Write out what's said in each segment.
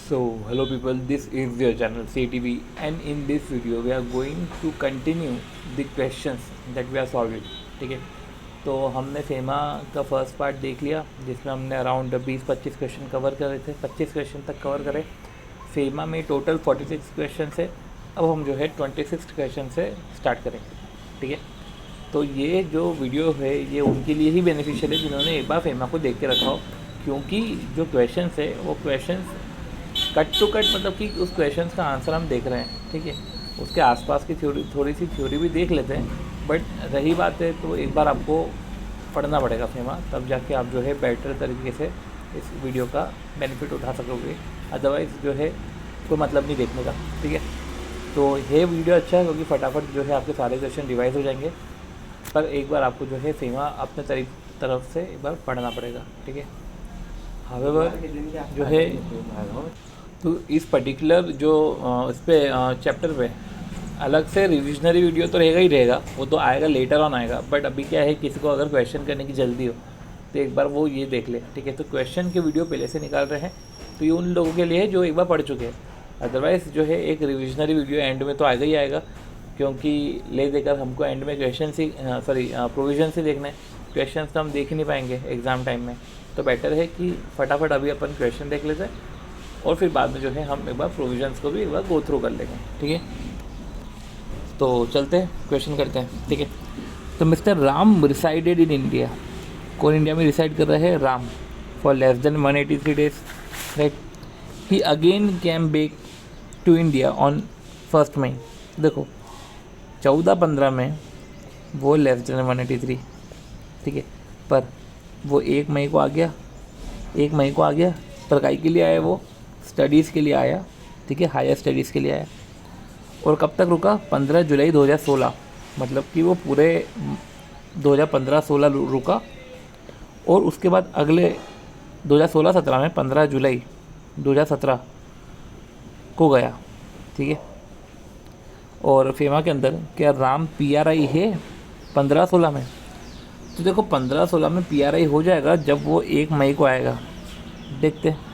So, hello people, this is your channel CTV, and in this video we are going to continue the questions that we are solving. ठीक है, तो हमने FEMA का first part देख लिया जिसमें हमने अराउंड 20-25 क्वेश्चन कवर करे थे, 25 क्वेश्चन तक कवर करे। फेमा में टोटल 46 क्वेश्चन है। अब हम जो है 26 क्वेश्चन से स्टार्ट करेंगे। ठीक है, तो ये जो वीडियो है ये उनके लिए ही बेनिफिशियल है जिन्होंने एक बार फेमा को देख के रखा हो, क्योंकि जो क्वेश्चंस है वो क्वेश्चंस कट टू कट मतलब कि उस क्वेश्चंस का आंसर हम देख रहे हैं। ठीक है, उसके आसपास की थोड़ी सी थ्योरी भी देख लेते हैं, बट रही बात है तो एक बार आपको पढ़ना पड़ेगा फेमा, तब जाके आप जो है बेटर तरीके से इस वीडियो का बेनिफिट उठा सकोगे। अदरवाइज़ जो है कोई मतलब नहीं देखने का। ठीक है, तो ये वीडियो अच्छा है क्योंकि फटाफट जो है आपके सारे क्वेश्चन रिवाइज हो जाएंगे, पर एक बार आपको जो है फेमा अपने तरफ से एक बार पढ़ना पड़ेगा। ठीक है, हावेवर जो है तो इस पर्टिकुलर जो इस पर चैप्टर पे अलग से रिविजनरी वीडियो तो रहेगा ही रहेगा, वो तो आएगा लेटर ऑन आएगा। बट अभी क्या है, किसी को अगर क्वेश्चन करने की जल्दी हो तो एक बार वो ये देख ले। ठीक है, तो क्वेश्चन के वीडियो पहले से निकाल रहे हैं तो ये उन लोगों के लिए है जो एक बार पढ़ चुके हैं। अदरवाइज़ जो है एक रिविजनरी वीडियो एंड में तो आएगा ही आएगा, क्योंकि ले देकर हमको एंड में क्वेश्चन ही प्रोविजन ही देखना है। क्वेश्चन तो हम देख ही नहीं पाएंगे एग्ज़ाम टाइम में, तो बेटर है कि फटाफट अभी अपन क्वेश्चन देख लेते हैं और फिर बाद में जो है हम एक बार प्रोविजंस को भी एक बार गो थ्रू कर लेंगे। ठीक है, तो चलते हैं क्वेश्चन करते हैं। ठीक है, तो mister Ram resided in India. कौन इंडिया में रिसाइड कर रहे हैं? Ram. For less than 183 days, right. He again came back to India on 1 मई। देखो 14-15 में वो लेस देन 183, ठीक है, पर वो 1 मई को आ गया। 1 मई को आ गया, पर काई के लिए आया? वो स्टडीज़ के लिए आया। ठीक है, हायर स्टडीज़ के लिए आया। और कब तक रुका? 15 जुलाई 2016, मतलब कि वो पूरे 2015-16 रुका। और उसके बाद अगले 2016-17 में 15 जुलाई 2017 को गया। ठीक है, और फेमा के अंदर क्या राम PRI है 15-16 में? तो देखो 15-16 में PRI हो जाएगा जब वो 1 मई को आएगा। देखते हैं,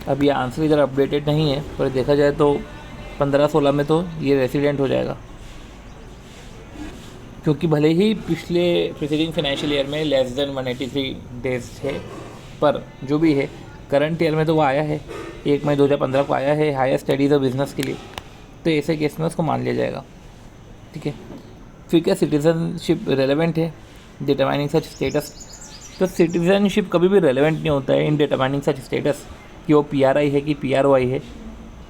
अब ये आंसर इधर अपडेटेड नहीं है, पर देखा जाए तो 15-16 में तो ये रेसिडेंट हो जाएगा, क्योंकि भले ही पिछले प्रीसीडिंग फाइनेंशियल ईयर में लेस देन 183 डेज थे, पर जो भी है करंट ईयर में तो वो आया है। 1 मई 2015 को आया है हायर स्टडीज़ और बिजनेस के लिए, तो ऐसे केस में उसको मान लिया जाएगा। ठीक है, फिर क्या सिटीजनशिप रेलेवेंट है डिटरमाइनिंग सच स्टेटस? तो सिटीजनशिप कभी भी रेलेवेंट नहीं होता है इन डिटरमाइनिंग सच स्टेटस कि वो PRI है कि PROI है,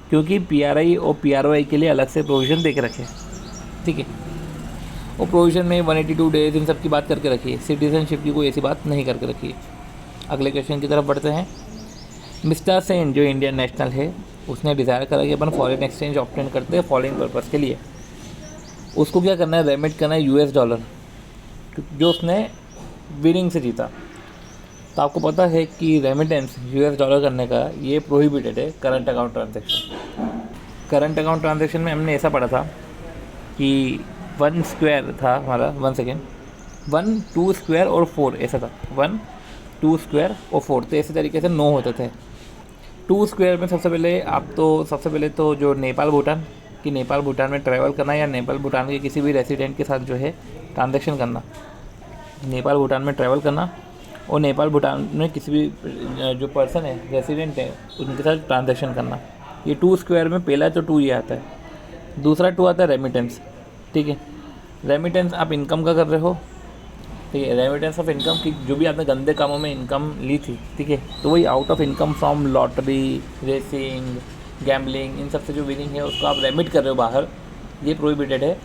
क्योंकि PRI और PROI के लिए अलग से प्रोविज़न दे के रखे हैं। ठीक है, वो प्रोविज़न में 182 डेज इन सब की बात करके रखी है, सिटीजनशिप की कोई ऐसी बात नहीं करके रखी है। अगले क्वेश्चन की तरफ बढ़ते हैं। मिस्टर सेन जो इंडियन नेशनल है, उसने डिज़ायर करा कि अपन फॉरेन एक्सचेंज ऑप्टेन करते हैं फॉलोइंग पर्पज़ के लिए। उसको क्या करना है? रेमिट करना है US डॉलर, जो उसने विनिंग से जीता। तो आपको पता है कि रेमिटेंस US डॉलर करने का ये प्रोहिबिटेड है current account transaction. Current account transaction में हमने ऐसा पढ़ा था कि 1 स्क्वायर था हमारा, 1 सेकेंड, 1 2 स्क्वायर और 4 ऐसा था, 1 2 स्क्वायर और 4, तो ऐसे तरीके से 9 होते थे। 2 स्क्वायर में सबसे पहले तो जो नेपाल भूटान में ट्रैवल करना या नेपाल भूटान के किसी भी रेसिडेंट के साथ जो है ट्रांजैक्शन करना, नेपाल भूटान में ट्रैवल करना और नेपाल भूटान में किसी भी जो पर्सन है रेसिडेंट है उनके साथ ट्रांजैक्शन करना। ये 2 स्क्वायर में पहला तो 2 ये आता है। दूसरा 2 आता है रेमिटेंस। ठीक है, रेमिटेंस आप इनकम का कर रहे हो। ठीक है, रेमिटेंस ऑफ इनकम की जो भी आपने गंदे कामों में इनकम ली थी, ठीक है, तो वही out of income from lottery, racing, gambling, इन सब से जो विनिंग है उसको आप रेमिट कर रहे हो बाहर, ये प्रोहिबिटेड है।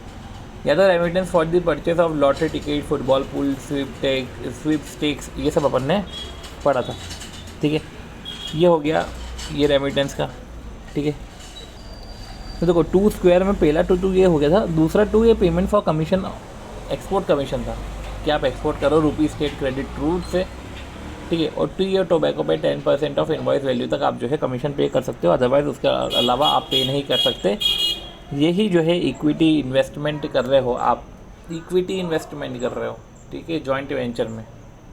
या तो remittance for the purchase of lottery ticket, football pool, sweepstakes, ये सब अपन ने पढ़ा था। ठीक है, ये हो गया ये रेमिटेंस का। ठीक है, तो देखो 2 स्क्वायर में पहला 2 ये हो गया था। दूसरा 2 ये payment for commission, export commission था कि आप एक्सपोर्ट करो रुपी स्टेट क्रेडिट रूट से। ठीक है, और 2 ईयर टोबैको पे 10% ऑफ इनवॉइस वैल्यू तक आप जो है कमीशन पे कर सकते हो, अदरवाइज़ उसके अलावा आप पे नहीं कर सकते। यही जो है इक्विटी इन्वेस्टमेंट कर रहे हो आप, इक्विटी इन्वेस्टमेंट कर रहे हो। ठीक है, जॉइंट वेंचर में।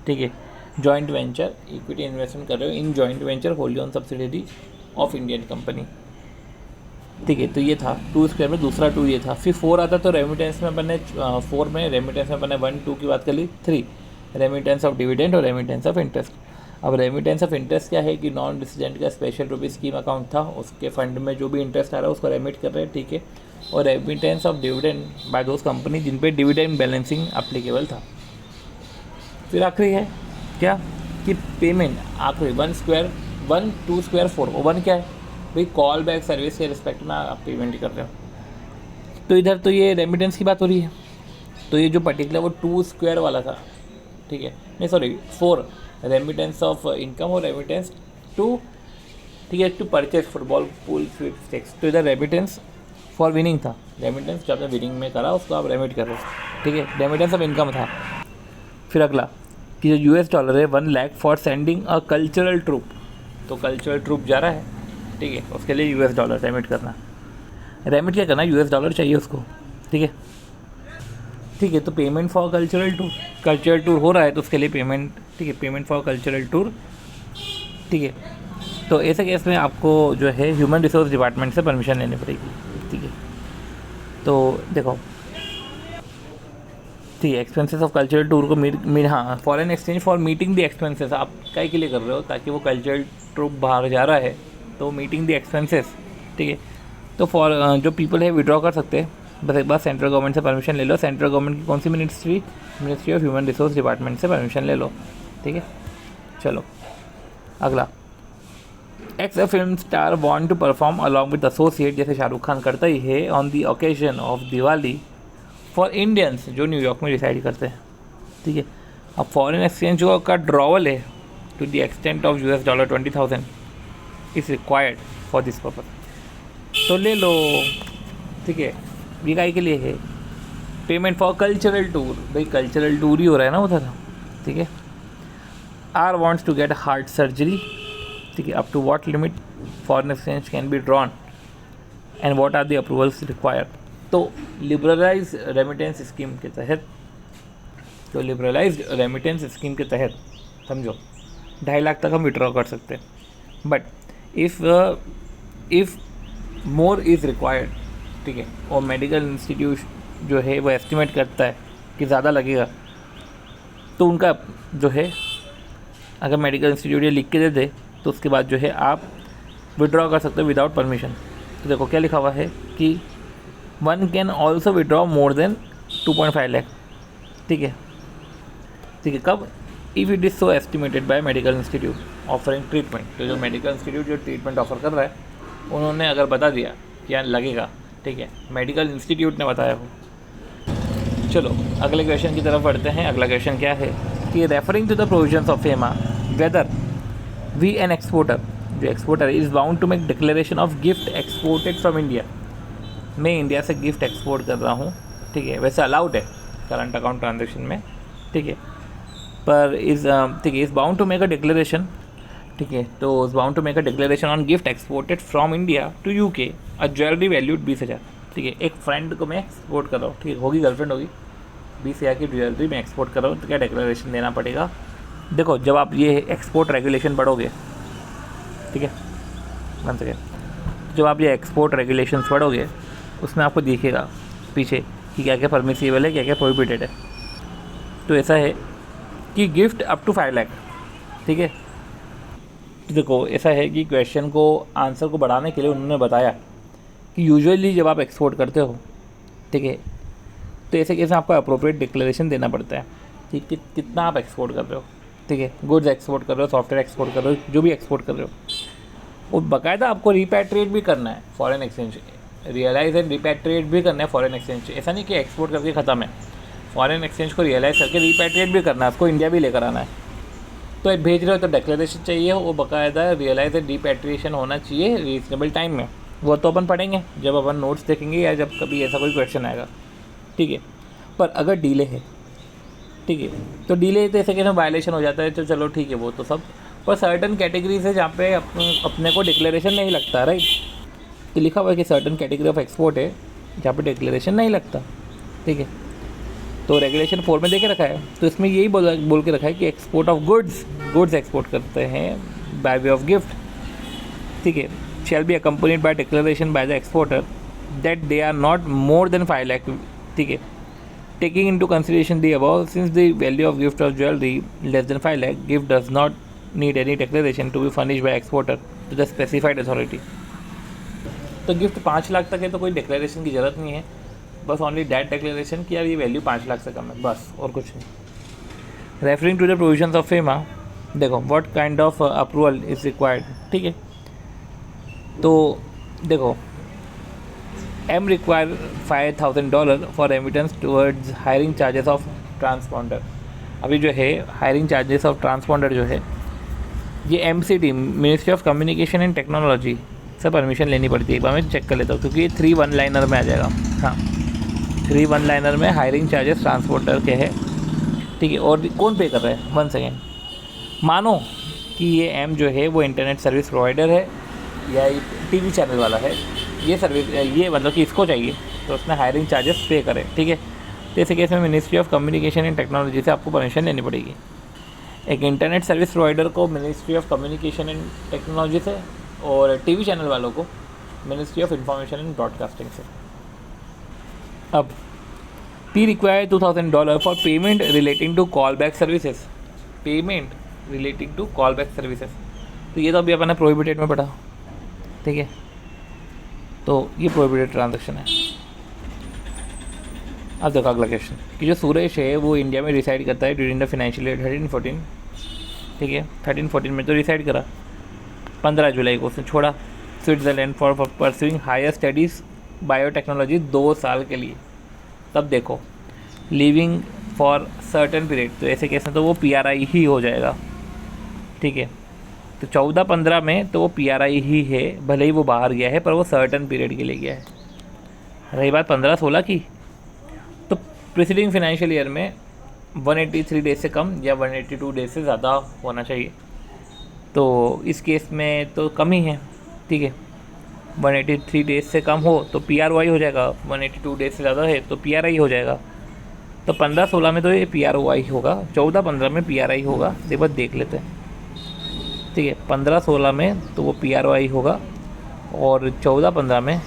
ठीक है, जॉइंट वेंचर इक्विटी इन्वेस्टमेंट कर रहे हो in joint venture wholly owned subsidiary of Indian company. ठीक है, तो ये था 2 स्क्वायर में दूसरा 2 ये था। फिर 4 आता तो रेमिटेंस में अपने 4 में रेमिटेंस में अपने 1 2 की बात कर ली। 3 रेमिटेंस ऑफ डिविडेंड और रेमिटेंस ऑफ इंटरेस्ट। अब रेमिटेंस ऑफ इंटरेस्ट क्या है कि नॉन रेजिडेंट का स्पेशल रुपी स्कीम अकाउंट था, उसके फंड में जो भी इंटरेस्ट आ रहा है उसको रेमिट कर रहे हैं। ठीक है, और remittance of dividend by those company जिन पे डिविडेंड बैलेंसिंग अप्लीकेबल था। फिर आखिरी है क्या कि पेमेंट आखिरी 1 स्क्वायर 1 2 स्क्वायर 4 1 क्या है भाई, कॉल बैक सर्विस के रिस्पेक्ट में आप पेमेंट कर रहे हो। तो इधर तो ये रेमिटेंस की बात हो रही है, तो ये जो पर्टिकुलर वो 2 स्क्वायर वाला था, ठीक है, नहीं सॉरी 4 रेमिटेंस ऑफ इनकम और रेमिटेंस टू, ठीक है, to purchase football pool sticks. तो इधर रेमिटेंस फॉर विनिंग था, रेमिटेंस जो आपने विनिंग में करा उसको आप रेमिट कर रहे हो। ठीक है, रेमिटेंस ऑफ इनकम था। फिर अगला कि जो यूएस डॉलर है 1 lakh for sending a cultural troupe, तो कल्चरल ट्रूप जा रहा है, ठीक है, उसके लिए यूएस डॉलर रेमिट करना। रेमिट क्या करना, यूएस डॉलर चाहिए उसको। ठीक है, ठीक है, तो पेमेंट फॉर कल्चरल टूर हो रहा है तो उसके लिए पेमेंट, ठीक है, पेमेंट फॉर कल्चरल टूर। ठीक है, तो ऐसे केस में आपको जो है ह्यूमन रिसोर्स डिपार्टमेंट से परमिशन लेनी पड़ेगी। ठीक है, तो देखो, ठीक है, एक्सपेंसेस ऑफ कल्चरल टूर को हाँ, foreign exchange for meeting the expenses आप काय के लिए कर रहे हो, ताकि वो कल्चरल ट्रूप बाहर जा रहा है तो मीटिंग द एक्सपेंसेस। ठीक है, तो फॉर जो पीपल है विड्रॉ कर सकते हैं, बस एक बार सेंट्रल गवर्नमेंट से परमिशन ले लो। सेंट्रल गवर्नमेंट की कौन सी ministry of human resource department से परमिशन ले लो। ठीक है, चलो अगला, X a film star want to perform along with associate, जैसे शाहरुख खान करता ही है, on the occasion of Diwali for Indians जो न्यूयॉर्क में रिसाइड करते हैं। ठीक है, अब फॉरेन एक्सचेंज जो का ड्रॉवल है to the extent of $20,000 is required for this purpose, तो ले लो। ठीक है, ये काय के लिए है, पेमेंट फॉर कल्चरल टूर, भाई कल्चरल टूर ही हो रहा है ना उधर। ठीक है, R wants to get heart surgery. ठीक है, up to what limit foreign exchange can be drawn and what are the approvals required. तो लिबरलाइज रेमिटेंस स्कीम के तहत, तो लिबरलाइज रेमिटेंस स्कीम के तहत समझो 2.5 लाख तक हम विड्रॉ कर सकते हैं, but if more is required, ठीक है, और मेडिकल इंस्टीट्यूट जो है वो एस्टिमेट करता है कि ज़्यादा लगेगा, तो उनका जो है अगर मेडिकल इंस्टीट्यूट ये लिख के दे दे तो उसके बाद जो है आप विड्रॉ कर सकते हो विदाउट परमिशन। तो देखो क्या लिखा हुआ है कि 1 can also withdraw more than 2.5 lakh. ठीक है, ठीक है, कब, if it is so estimated by medical institute offering treatment, तो जो मेडिकल इंस्टीट्यूट जो ट्रीटमेंट ऑफर कर रहा है उन्होंने अगर बता दिया क्या लगेगा, ठीक है, मेडिकल इंस्टीट्यूट ने बताया हो। चलो अगले क्वेश्चन की तरफ बढ़ते हैं। अगला क्वेश्चन क्या है कि referring to the provisions of FEMA whether we an exporter, जो exporter is bound to make declaration of gift exported from India, मैं इंडिया से गिफ्ट एक्सपोर्ट कर रहा हूँ, ठीक है, वैसे अलाउड है करंट अकाउंट ट्रांजेक्शन में, ठीक है, पर ठीक है, is bound to make a declaration, ठीक है, तो is bound to make a declaration on gift exported from India to UK a jewellery valued 20,000। ठीक है, एक फ्रेंड को मैं एक्सपोर्ट कर रहा हूँ, ठीक है, होगी गर्लफ्रेंड होगी, 20,000 की ज्वेलरी मैं एक्सपोर्ट कर रहा हूँ, तो क्या डिक्लेरेशन देना पड़ेगा। देखो जब आप ये एक्सपोर्ट रेगुलेशन पढ़ोगे, ठीक है, वन सेकेंड, जब आप ये एक्सपोर्ट रेगुलेशन पढ़ोगे उसमें आपको दिखेगा पीछे कि क्या क्या परमिसिबल है, क्या क्या प्रोहिबिटेड है। तो ऐसा है कि गिफ्ट अप टू 5 लाख, ठीक है, देखो ऐसा है कि क्वेश्चन को आंसर को बढ़ाने के लिए उन्होंने बताया कि यूजुअली जब आप एक्सपोर्ट करते हो, ठीक है, तो ऐसे केस में आपको अप्रोप्रिएट डिक्लेरेशन देना पड़ता है कि कितना आप एक्सपोर्ट कर रहे हो, ठीक है, गुड्स एक्सपोर्ट कर रहे हो, सॉफ्टवेयर एक्सपोर्ट कर रहे हो, जो भी एक्सपोर्ट कर रहे हो, और बाकायदा आपको रिपैट्रिएट भी करना है foreign exchange, realise and repatriate भी करना है फॉरेन एक्सचेंज। ऐसा नहीं कि एक्सपोर्ट करके ख़त्म है, फॉरेन एक्सचेंज को रियलाइज़ करके रिपैट्रिएट भी करना है, उसको इंडिया भी लेकर आना है। तो भेज रहे हो तो डिक्लेरेशन चाहिए, वो बाकायदा रियलाइज एंड रिपैट्रिएशन होना चाहिए रीजनेबल टाइम में। वो तो अपन पढ़ेंगे जब अपन नोट्स देखेंगे या जब कभी ऐसा कोई क्वेश्चन आएगा, ठीक है। पर अगर डीले है, ठीक है, तो डीले तो ऐसे कैसे वायलेशन हो जाता है, तो चलो ठीक है, वो तो सब, पर सर्टन कैटेगरीज है जहाँ पे अपने को डिक्लेरेशन नहीं लगता, राइट। तो लिखा हुआ है कि सर्टन कैटेगरी ऑफ एक्सपोर्ट है जहाँ पे डिक्लेरेशन नहीं लगता, ठीक है। तो रेगुलेशन 4 में देके रखा है, तो इसमें यही बोल के रखा है कि एक्सपोर्ट ऑफ गुड्स एक्सपोर्ट करते हैं बाय वे ऑफ गिफ्ट, ठीक है। shall be accompanied by declaration by the exporter that they are not more than 5 lakh. ठीक है, taking into consideration the above, since the value of gift of jewelry less than 5 lakh, gift does not need any declaration to be furnished by exporter to the specified authority. तो gift 5 lakh तक है तो कोई declaration की ज़रूरत नहीं है, बस ओनली डैट डिक्लेरेशन कि यार ये वैल्यू 5 लाख से कम है, बस और कुछ नहीं. Referring to the provisions of FEMA, देखो what kind of approval is required. ठीक है, तो देखो M require $5,000 for remittance towards hiring charges of transponder. अभी जो है हायरिंग चार्जेस ऑफ ट्रांसपॉन्डर जो है ये MCT ministry of communication and technology से परमिशन लेनी पड़ती है. एक बार मैं चेक कर लेता हूँ क्योंकि ये 3 वन लाइनर में आ जाएगा. हाँ, 3 वन लाइनर में हायरिंग चार्जेस ट्रांसपोर्टर के हैं. ठीक है, और कौन पे कर रहा है, 1 सेकेंड. मानो कि ये एम जो है वो इंटरनेट सर्विस प्रोवाइडर है या TV चैनल वाला है, ये सर्विस ये मतलब कि इसको चाहिए तो उसने हायरिंग चार्जेस पे करें. ठीक है, तो ऐसे केस में ministry of communication and technology से आपको परमिशन लेनी पड़ेगी. एक इंटरनेट सर्विस प्रोवाइडर को ministry of communication and technology से और TV चैनल वालों को ministry of information and broadcasting से. अब P require $2,000 for payment relating to call back services. Payment relating to call back services, तो ये तो अभी अपन ने प्रोहिबिटेड में पढ़ा. ठीक है, तो ये प्रोहिबिटेड ट्रांजेक्शन है. अब देखो अगला क्वेश्चन कि जो सुरेश है वो इंडिया में रिसाइड करता है ड्यूरिंग द फाइनेंशियल ईयर 13-14. ठीक है, 13-14 में तो रिसाइड करा. 15 जुलाई को उसने छोड़ा Switzerland for pursuing higher studies biotechnology 2 साल के लिए. तब देखो लिविंग फॉर सर्टन पीरियड, तो ऐसे केस में तो वो PRI ही हो जाएगा. ठीक है, तो 14-15 में तो वो PRI ही है, भले ही वो बाहर गया है पर वो सर्टन पीरियड के लिए गया है. रही बात 15-16 की, तो प्रीसीडिंग फाइनेंशियल ईयर में 183 डेज से कम या 182 डेज से ज़्यादा होना चाहिए. तो इस केस में तो कम ही है. ठीक है, 183 डेज से कम हो तो PRY हो जाएगा, 182 डेज से ज़्यादा है तो PRI हो जाएगा. तो 15-16 में तो ये PRY होगा, 14-15 में PRI होगा. एक बार देख लेते हैं. ठीक है, 15-16 में तो वो PRY होगा और 14-15 में,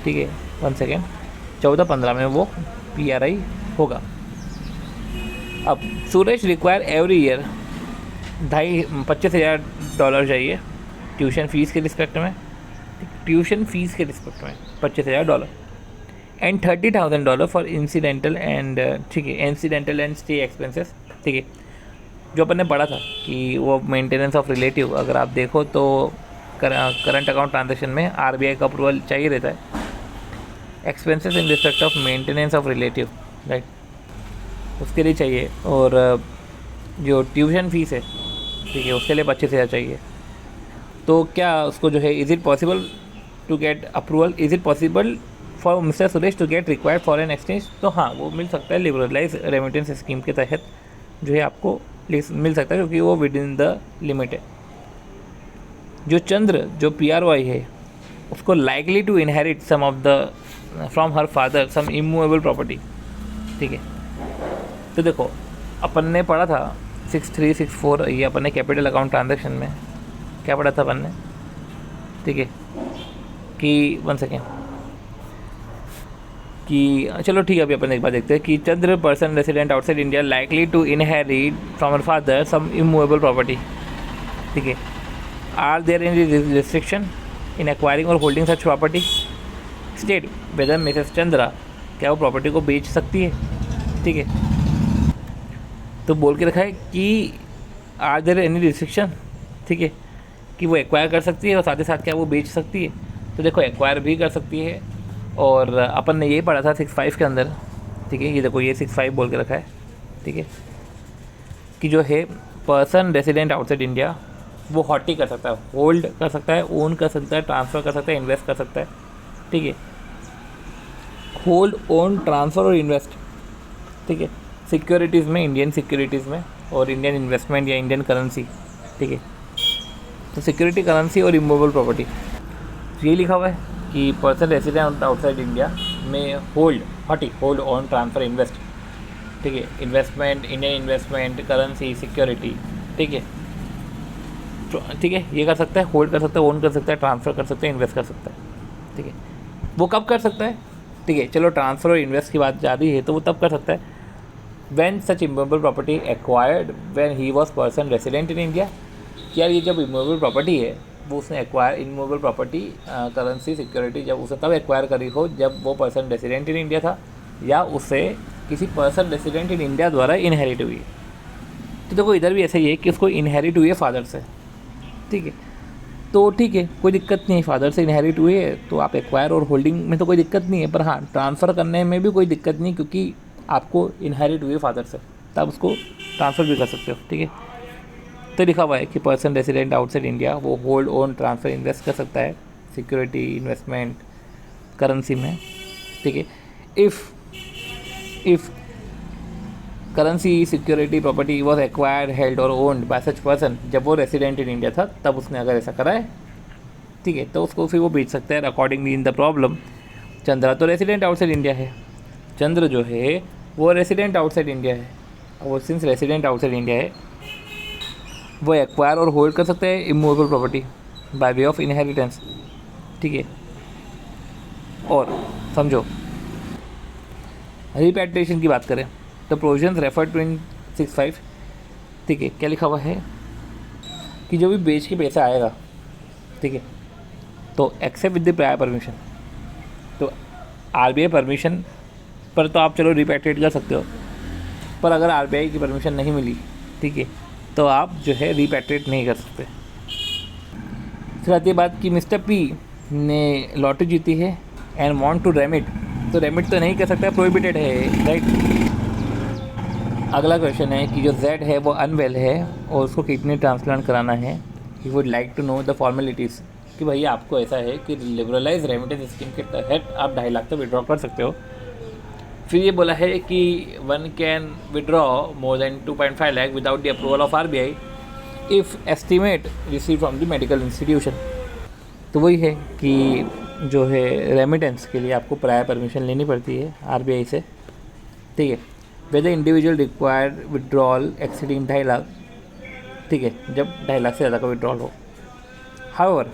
ठीक है 1 सेकेंड, 14-15 में वो PRI होगा. अब सुरेश रिक्वायर एवरी ईयर $25,000 चाहिए ट्यूशन फ़ीस के रिस्पेक्ट में. ट्यूशन फ़ीस के रिस्पेक्ट में $25,000 एंड $30,000 फॉर इंसिडेंटल एंड, ठीक है, इंसिडेंटल एंड स्टे एक्सपेंसेस. ठीक है, जो अपन ने पढ़ा था कि वो मेंटेनेंस ऑफ रिलेटिव, अगर आप देखो तो करंट अकाउंट ट्रांजेक्शन में RBI का अप्रूवल चाहिए रहता है. Expenses in respect of maintenance of relative, right, उसके लिए चाहिए. और जो ट्यूशन फ़ीस है, ठीक है, उसके लिए 25,000 चाहिए. तो क्या उसको जो है is it possible to get approval, is it possible for mister Suresh to get required foreign exchange. तो हाँ, वो मिल सकता है लिबरलाइज रेमिटेंस स्कीम के तहत जो है आपको मिल सकता है क्योंकि वो विद इन द लिमिट है. जो चंद्र जो PRY है उसको likely to inherit some of the from her father some immovable property. ठीक है, तो देखो अपन ने पढ़ा था 6364, ये अपन ने कैपिटल अकाउंट ट्रांजेक्शन में क्या पढ़ा था अपन ने. ठीक है, कि 1 सेकेंड, कि चलो ठीक है, अभी अपन एक बार देखते हैं कि Chandra person resident outside India likely to inherit from her father some immovable property. ठीक है, are there in restriction in acquiring और holding such property. State whether Mrs Chandra क्या वो प्रॉपर्टी को बेच सकती है. ठीक है, तो बोल के रखा है कि आर देयर एनी रिस्ट्रिक्शन. ठीक है, कि वो एक्वायर कर सकती है और साथ ही साथ क्या वो बेच सकती है. तो देखो एक्वायर भी कर सकती है, और अपन ने यही पढ़ा था 65 के अंदर. ठीक है, ये देखो ये 65 बोल के रखा है. ठीक है, कि जो है पर्सन रेसिडेंट आउटसाइड इंडिया वो हॉटी कर सकता है, होल्ड कर सकता है, ओन कर सकता है, ट्रांसफ़र कर सकता है, इन्वेस्ट कर सकता है. ठीक है, होल्ड, ओन, ट्रांसफ़र और इन्वेस्ट. ठीक है, सिक्योरिटीज़ में, इंडियन सिक्योरिटीज़ में और इंडियन इन्वेस्टमेंट या इंडियन करेंसी. ठीक है, तो सिक्योरिटी, करेंसी और इमूवेबल प्रॉपर्टी ये लिखा हुआ है कि पर्सन रेसिडेंट आउटसाइड इंडिया में hold, hold, own, transfer, invest. ठीक है, investment, Indian investment, currency, security. ठीक है, ठीक है, ये कर सकता है, होल्ड कर सकता है, ओन कर सकता है, ट्रांसफ़र कर सकता है, इन्वेस्ट कर सकता है। ठीक है, वो कब कर सकता है? ठीक है, चलो ट्रांसफ़र और इन्वेस्ट की बात जा रही है तो वो तब कर सकता है when such immovable property acquired when he was person resident in India. क्या ये जब इमूवेबल प्रॉपर्टी है वो उसने acquire immovable property currency security जब उसने तब एक्वायर करी हो जब वो पर्सन रेसिडेंट इन इंडिया था या उसे किसी पर्सन रेसिडेंट इन इंडिया द्वारा इनहेरिट हुई। तो देखो इधर भी ऐसा ही है कि उसको इनहेरिट हुई है फादर से। ठीक है, तो ठीक है, कोई दिक्कत नहीं है, फादर से इनहेरिट हुई है तो आप एक्वायर और होल्डिंग में तो कोई दिक्कत नहीं है, पर हाँ ट्रांसफ़र करने में भी कोई दिक्कत नहीं क्योंकि आपको इनहेरिट हुई है फादर से, तब उसको ट्रांसफ़र भी कर सकते हो। ठीक है, तो लिखा हुआ है कि पर्सन रेसिडेंट आउटसाइड इंडिया वो होल्ड ओन ट्रांसफ़र इन्वेस्ट कर सकता है सिक्योरिटी इन्वेस्टमेंट करेंसी में। ठीक है, if currency security property was acquired held और ओन्ड बाय सच पर्सन, जब वो रेसिडेंट इन इंडिया था तब उसने अगर ऐसा करा है, ठीक है, तो उसको फिर वो बेच सकता है। Accordingly in the problem Chandra तो रेसिडेंट आउटसाइड इंडिया है, चंद्र जो है वो रेसिडेंट आउटसाइड इंडिया है, वो सिंस रेसिडेंट आउटसाइड इंडिया है वो एक्वायर और होल्ड कर सकते हैं immovable property by way of inheritance. ठीक है, और समझो रिपैट्रिएशन की बात करें तो प्रोविजंस रेफर टू इन 65। ठीक है, क्या लिखा हुआ है कि जो भी बेच के पैसा आएगा, ठीक है, तो except with the prior permission, तो आरबीआई परमिशन पर तो आप चलो रिपैट्रिएट कर सकते हो, पर अगर आरबीआई की परमिशन नहीं मिली, ठीक है, तो आप जो है रिपैट्रिएट नहीं कर सकते। फिर आती है बात कि मिस्टर पी ने लॉटरी जीती है एंड वांट टू रेमिट, तो रेमिट तो नहीं कर सकता, प्रोहिबिटेड है, राइट। अगला क्वेश्चन है कि जो जेड है वो अनवेल है और उसको किडनी ट्रांसप्लांट कराना है। He would like to know the formalities, कि भैया आपको ऐसा है कि लिबरलाइज रेमिटेंस स्कीम के तहत आप 2.5 लाख तक विड्रॉ कर सकते हो। फिर ये बोला है कि one can withdraw more than 2.5 lakh without the approval of RBI if estimate receive from the medical institution. तो वही है कि जो है रेमिटेंस के लिए आपको प्रायर परमिशन लेनी पड़ती है आरबीआई से। ठीक है, whether individual required withdrawal exceeding 2.5 lakh, ठीक है, जब 2.5 लाख से ज़्यादा का विड्रॉल हो। हाउएवर,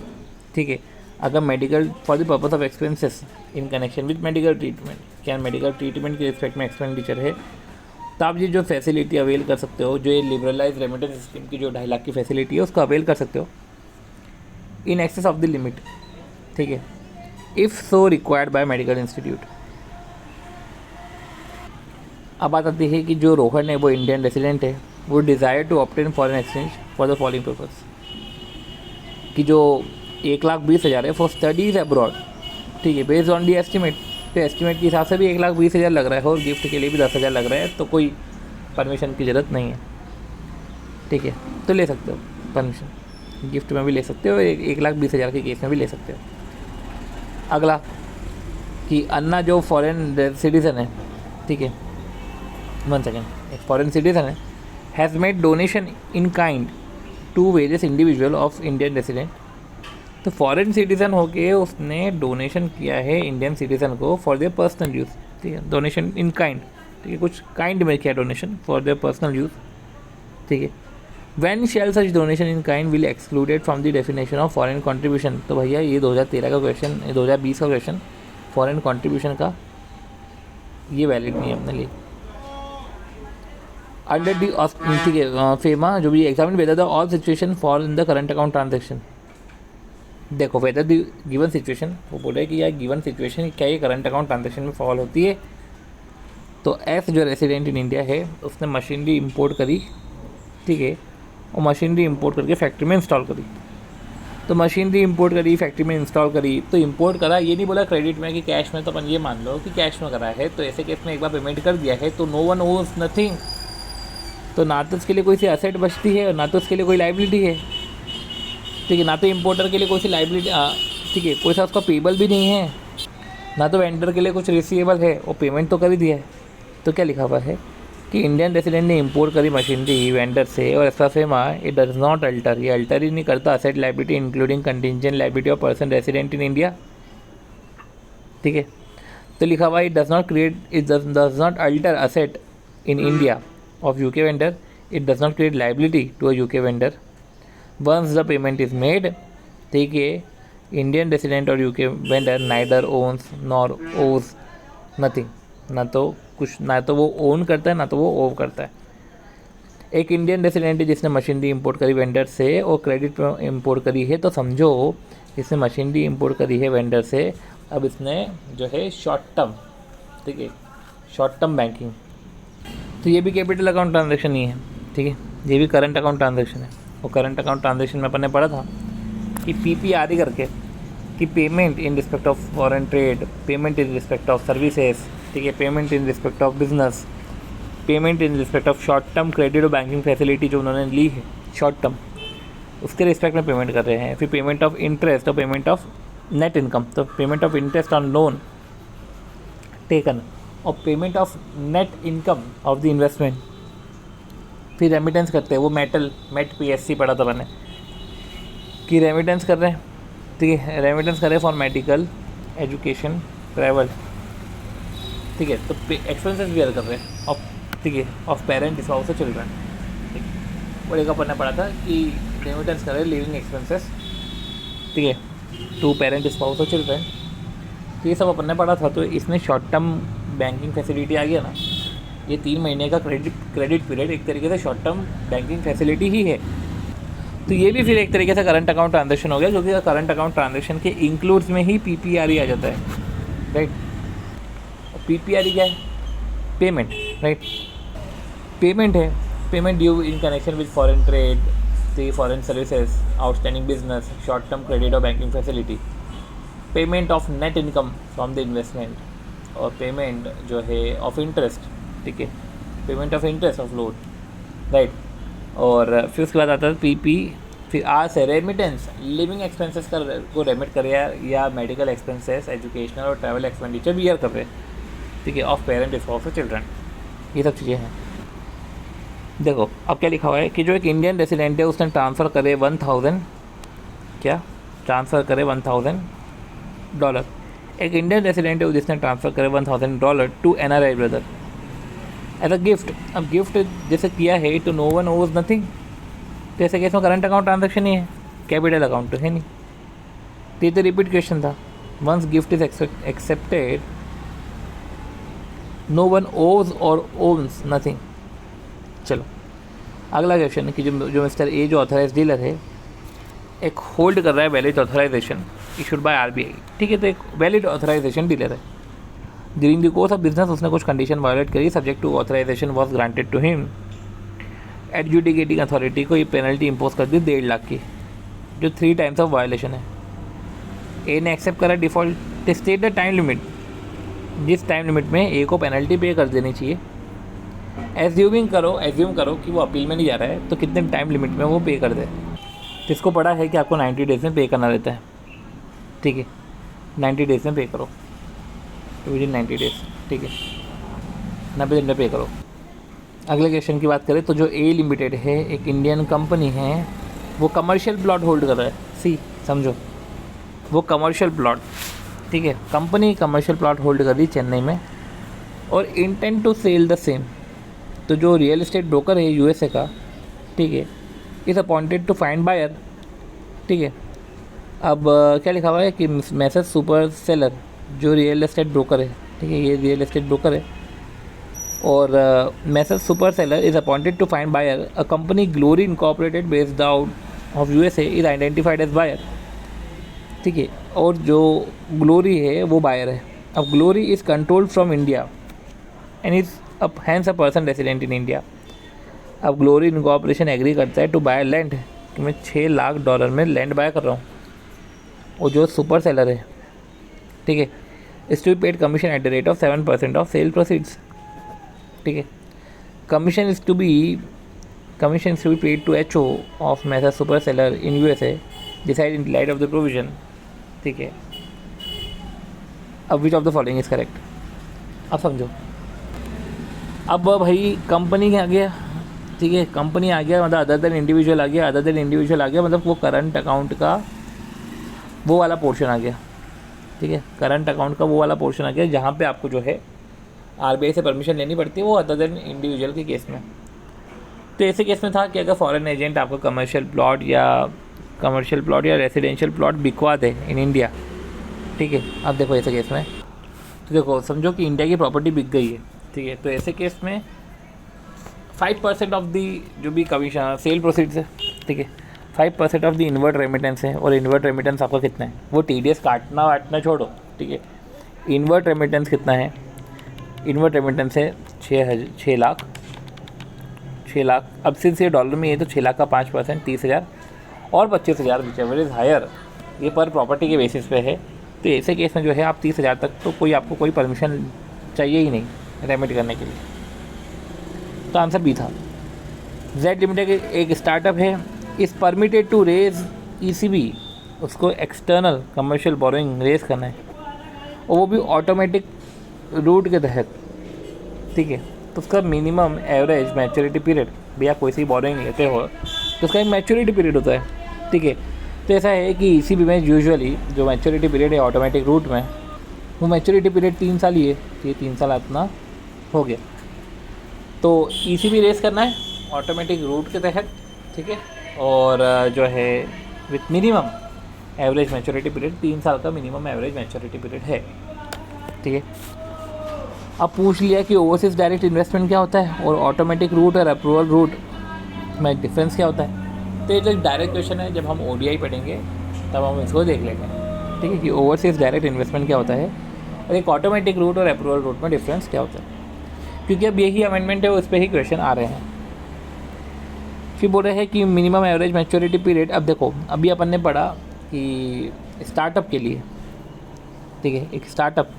ठीक है, अगर medical for the purpose of expenses in connection with medical treatment, क्या मेडिकल ट्रीटमेंट के रिस्पेक्ट में एक्सपेंडिचर है, तो आप ये जो फैसिलिटी अवेल कर सकते हो, जो ये लिबरलाइज रेमिटेंस स्कीम की जो 2.5 लाख की फैसिलिटी है उसको अवेल कर सकते हो in excess of the limit. ठीक है, if so required by medical institute. अब बात आती है कि जो रोहन है वो इंडियन रेसिडेंट है, वो desire to obtain foreign exchange for the following purpose, कि जो 1,20,000 है फॉर स्टडीज़ अब्रॉड। ठीक है, बेस्ड ऑन दी एस्टिमेट, तो एस्टिमेट के हिसाब से भी 1,20,000 लग रहा है और गिफ्ट के लिए भी 10,000 लग रहा है, तो कोई परमिशन की ज़रूरत नहीं है। ठीक है, तो ले सकते हो परमिशन, गिफ्ट में भी ले सकते हो, 1,20,000 के केस में भी ले सकते हो। अगला कि अन्ना जो फॉरेन सिटीज़न है, ठीक है, 1 सेकेंड, एक फॉरेन सिटीज़न है, has made donation in kind to various individual of Indian resident. तो फॉरेन सिटीज़न होके उसने डोनेशन किया है इंडियन सिटीज़न को फॉर देयर पर्सनल यूज़। ठीक है, डोनेशन इन काइंड, ठीक है, कुछ काइंड में किया donation for their personal use. ठीक है, when shall such donation in kind will excluded from the definition of foreign contribution. तो भैया ये 2013 का क्वेश्चन, 2020 का क्वेश्चन, फॉरेन कंट्रीब्यूशन का ये वैलिड नहीं है अपने लिए। अंडर दी, ठीक है, फेमा जो भी examine whether the all situation fall in the current account transaction. देखो वेदर दी गिवन सिचुएशन, वो बोले कि यार गिवन सिचुएशन क्या ये करंट अकाउंट ट्रांजेक्शन में फॉल होती है। तो एस जो रेसिडेंट इन इंडिया है उसने मशीनरी इंपोर्ट करी, ठीक है, और मशीनरी इंपोर्ट करके फैक्ट्री में इंस्टॉल करी। तो मशीनरी इंपोर्ट करी, फैक्ट्री में इंस्टॉल करी, तो इंपोर्ट करा, ये नहीं बोला क्रेडिट में कि कैश में, तो अपन ये मान लो कि कैश में करा है, तो ऐसे केस में एक बार पेमेंट कर दिया है तो नो वन ओज नथिंग। तो ना तो उसके लिए कोई सी एसेट बचती है और ना तो उसके लिए कोई लाइबिलिटी है। ठीक है, ना तो इम्पोर्टर के लिए कोई सी लाइबिलिटी, ठीक है, कोई सा उसका पेबल भी नहीं है, ना तो वेंडर के लिए कुछ रिसीवेबल है, और पेमेंट तो कर ही दिया है। तो क्या लिखा हुआ है कि इंडियन रेसिडेंट ने इंपोर्ट करी मशीनरी वेंडर से और ऐसा FEMA it does not alter, ये अल्टर ही नहीं करता asset liability including contingent liability of person resident in India. ठीक है, तो लिखा हुआ it does not create, it does not alter asset in India of UK vendor, it does not create liability to a UK vendor. Once the payment is made, ठीक है, Indian resident और UK vendor neither owns nor owes nothing, ना तो कुछ, ना तो वो own करता है ना तो वो ओव करता है। एक इंडियन रेसिडेंट जिसने मशीनरी इंपोर्ट करी वेंडर से और क्रेडिट पे इंपोर्ट करी है, तो समझो इसने मशीनरी इंपोर्ट करी है वेंडर से, अब इसने जो है शॉर्ट टर्म, ठीक है, शॉर्ट टर्म बैंकिंग, तो ये भी कैपिटल अकाउंट ट्रांजेक्शन ही है, ठीक है, ये भी करंट अकाउंट ट्रांजेक्शन है। और करंट अकाउंट ट्रांजेक्शन में अपन ने पढ़ा था कि PPRE करके, कि payment in respect of foreign trade, payment in respect of services, ठीक है, payment in respect of business, payment in respect of short term credit और बैंकिंग फैसिलिटी जो उन्होंने ली है शॉर्ट टर्म, उसके रिस्पेक्ट में पेमेंट कर रहे हैं। फिर पेमेंट ऑफ इंटरेस्ट और पेमेंट ऑफ नेट इनकम, तो payment of interest on loan taken और payment of net income of the investment. फिर रेमिटेंस करते हैं, वो मेट PSC पढ़ा था मैंने कि रेमिटेंस कर रहे हैं, ठीक है, रेमिटेंस कर रहे हैं फॉर मेडिकल, एजुकेशन, ट्रैवल, ठीक है, तो एक्सपेंसेस बियर कर रहे हैं ऑफ, ठीक है, ऑफ पेरेंट स्पाउस और चिल्ड्रन, ठीक है। और एक अपन ने पढ़ा था कि रेमिटेंस कर रहे हैं लिविंग एक्सपेंसेस, ठीक है, टू पेरेंट स्पाउस और चिल्ड्रन, तो ये सब अपन ने पढ़ा था। तो इसमें शॉर्ट टर्म बैंकिंग फैसिलिटी आ गया ना, ये 3 महीने का क्रेडिट पीरियड एक तरीके से शॉर्ट टर्म बैंकिंग फैसिलिटी ही है। तो ये भी फिर एक तरीके से करंट अकाउंट ट्रांजेक्शन हो गया, क्योंकि करंट अकाउंट ट्रांजेक्शन के इंक्लूड्स में ही PPRE आ जाता है, राइट। PPRE क्या है? पेमेंट, राइट, पेमेंट है, payment due in connection with foreign trade, C foreign services, outstanding business, short term credit और banking facility, payment of net income from the investment, और payment जो है of interest, ठीक है, payment of interest of loan, right. और फिर उसके बाद आता है PP, फिर R से रेमिटेंस, लिविंग एक्सपेंसेस को रेमिट कर या मेडिकल एक्सपेंसेस, एजुकेशनल और ट्रैवल एक्सपेंडिचर बियर कर रहे हैं, ठीक है, ऑफ पेरेंट स्पाउस और चिल्ड्रन, ये सब चीज़ें हैं। देखो अब क्या लिखा हुआ है कि जो एक इंडियन रेसिडेंट है उसने ट्रांसफ़र करे 1000, क्या ट्रांसफ़र करे $1000, एक इंडियन रेसिडेंट है जिसने ट्रांसफ़र करे $1000 to NRI brother as a gift. अब गिफ्ट जैसे किया है तो नो वन ओज नथिंग, तो ऐसे केस में करंट अकाउंट ट्रांजेक्शन ही है, कैपिटल अकाउंट तो है नहीं। तो ये तो रिपीट क्वेश्चन था, once gift is accepted no one owes और ओन्स नथिंग। चलो अगला क्वेश्चन है कि जो मिस्टर ए जो ऑथराइज डीलर है एक होल्ड कर रहा है valid authorisation issued by RBI, ठीक है, तो एक वैलिड ऑथराइजेशन डीलर है। During the course of business उसने कुछ कंडीशन वायोलेट करी, subject to authorisation was granted to him, adjudicating authority को ये पेनल्टी इम्पोज कर दी 1.5 लाख की, जो 3 टाइम्स ऑफ वायोलेशन है। ए ने एक्सेप्ट करा default, state the time limit, जिस टाइम लिमिट में ए को पेनल्टी पे कर देनी चाहिए। एज्यूम करो कि वो अपील में नहीं जा रहा है, तो कितने टाइम लिमिट में वो पे कर दे। तो इसको पड़ा है कि आपको 90 डेज़ में पे करना रहता है, ठीक है, 90 डेज़ में पे करो, तो विद इन 90 डेज़, ठीक है, 90 दिन में पे करो। अगले क्वेश्चन की बात करें तो जो ए लिमिटेड है एक इंडियन कंपनी है, वो कमर्शियल प्लॉट होल्ड कर रहा है, सी समझो, वो कमर्शियल प्लॉट, ठीक है, कंपनी कमर्शियल प्लॉट होल्ड कर रही चेन्नई में और intent to sell the same. तो जो रियल एस्टेट ब्रोकर है USA का, ठीक है, is appointed to find buyer, ठीक है। अब क्या लिखा हुआ है कि मैसेज सुपर सेलर जो रियल एस्टेट ब्रोकर है, ठीक है, ये रियल एस्टेट ब्रोकर है, और Messrs Super Seller is appointed to find buyer, a company Glory Incorporated based out of USA is identified as buyer, ठीक है, और जो ग्लोरी है वो बायर है। अब Glory is controlled from India and is hence a person resident in India. अब Glory incorporation agree करता है टू बाय लैंड, कि मैं $6 लाख में लैंड बाय कर रहा हूँ, और जो सुपर सेलर है, ठीक है, is to be paid commission at the rate of 7% of sale proceeds, ठीक है। Commission is to be paid to HO of Messrs Super Seller in USA decide in light of the provision, ठीक है। अब which of the following is correct, अब समझो। अब भाई company आ गया, ठीक है, कंपनी आ गया, मतलब अदर देन इंडिविजुअल आ गया, अदर देन इंडिविजुअल आ गया, मतलब वो करंट अकाउंट का वो वाला पोर्शन आ गया, ठीक है, करंट अकाउंट का वो वाला पोर्शन आ गया जहाँ पे आपको जो है RBI से परमिशन लेनी पड़ती है, वो अदर देन इंडिविजुअल के केस में। तो ऐसे केस में था कि अगर फॉरेन एजेंट आपको कमर्शियल प्लॉट या रेसिडेंशियल प्लॉट बिकवा दे इन इंडिया, ठीक है। अब देखो ऐसे केस में तो देखो समझो कि इंडिया की प्रॉपर्टी बिक गई है, ठीक है। तो ऐसे केस में 5% ऑफ दी जो भी कमीशन सेल प्रोसीड्स है, ठीक है, 5% ऑफ द इनवर्ट रेमिटेंस है। और इनवर्ट रेमिटेंस आपका कितना है, वो TDS काटना वाटना छोड़ो, ठीक है। इनवर्ट रेमिटेंस कितना है, इनवर्ट रेमिटेंस है 6 लाख। अब सिंस ये डॉलर में है तो 6 लाख का 5% 30,000 और 25,000 विच एवर इज़ हायर, ये पर प्रॉपर्टी के बेसिस पे है। तो ऐसे केस में जो है आप 30,000 तक तो आपको कोई परमिशन चाहिए ही नहीं रेमिट करने के लिए। तो आंसर बी था। जेड लिमिटेड एक स्टार्टअप है, इस परमिटेड टू रेज ECB, उसको एक्सटर्नल कमर्शियल बोरोइंग रेज करना है और वो भी ऑटोमेटिक रूट के तहत, ठीक है। तो उसका मिनिमम एवरेज मैच्योरिटी पीरियड, भैया कोई सी बोरोइंग लेते हो तो उसका एक मैच्योरिटी पीरियड होता है, ठीक है। तो ऐसा है कि ECB में यूजुअली जो मैच्योरिटी पीरियड है ऑटोमेटिक रूट में, वो मैच्योरिटी पीरियड 3 साल ही है, ये 3 साल अपना हो गया। तो ECB रेस करना है ऑटोमेटिक रूट के तहत, ठीक है। और जो है with minimum average maturity period, 3 साल का मिनिमम एवरेज मैच्योरिटी पीरियड है, ठीक है। अब पूछ लिया कि ओवरसीज डायरेक्ट इन्वेस्टमेंट क्या होता है और ऑटोमेटिक रूट और अप्रूवल रूट में डिफरेंस क्या होता है। तो ये जो डायरेक्ट क्वेश्चन है, जब हम ODI पढ़ेंगे तब हम इसको देख लेंगे, ठीक है, कि ओवरसीज डायरेक्ट इन्वेस्टमेंट क्या होता है और एक ऑटोमेटिक रूट और अप्रूवल रूट में डिफरेंस क्या होता है। क्योंकि अब यही अमेंडमेंट है, उस पर ही क्वेश्चन आ रहे हैं। फिर बोल रहे हैं कि मिनिमम एवरेज मैच्योरिटी पीरियड। अब देखो अभी अपन ने पढ़ा कि स्टार्टअप के लिए, ठीक है, एक स्टार्टअप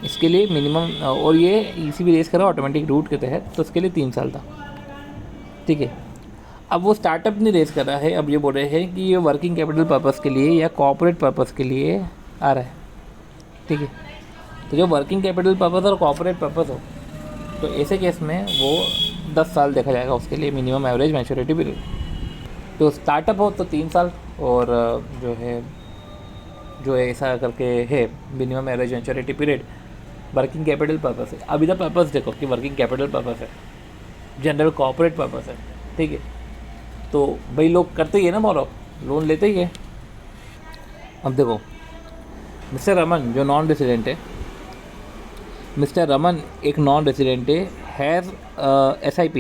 इसके लिए मिनिमम, और ये ECB रेस करा ऑटोमेटिक रूट के तहत, तो उसके लिए 3 साल था, ठीक है। अब वो स्टार्टअप नहीं रेस कर रहा है, अब ये बोल रहे हैं कि ये वर्किंग कैपिटल पर्पज़ के लिए या कॉर्पोरेट पर्पज़ के लिए आ रहा है, ठीक है। तो जो वर्किंग कैपिटल पर्पज़ और कॉर्पोरेट पर्पज़ हो, तो ऐसे केस में वो 10 साल देखा जाएगा उसके लिए मिनिमम एवरेज मैच्योरिटी पीरियड। तो स्टार्टअप हो तो 3 साल, और जो है ऐसा करके है minimum average maturity period working capital purpose है। अभी द पर्पज़ देखो कि वर्किंग कैपिटल पर्पज़ है, जनरल कॉर्पोरेट पर्पज़ है, ठीक है। तो भाई लोग करते ही है ना, बोरो लोन लेते ही है। अब देखो मिस्टर रमन जो नॉन रेसिडेंट है, मिस्टर रमन एक non resident has SIP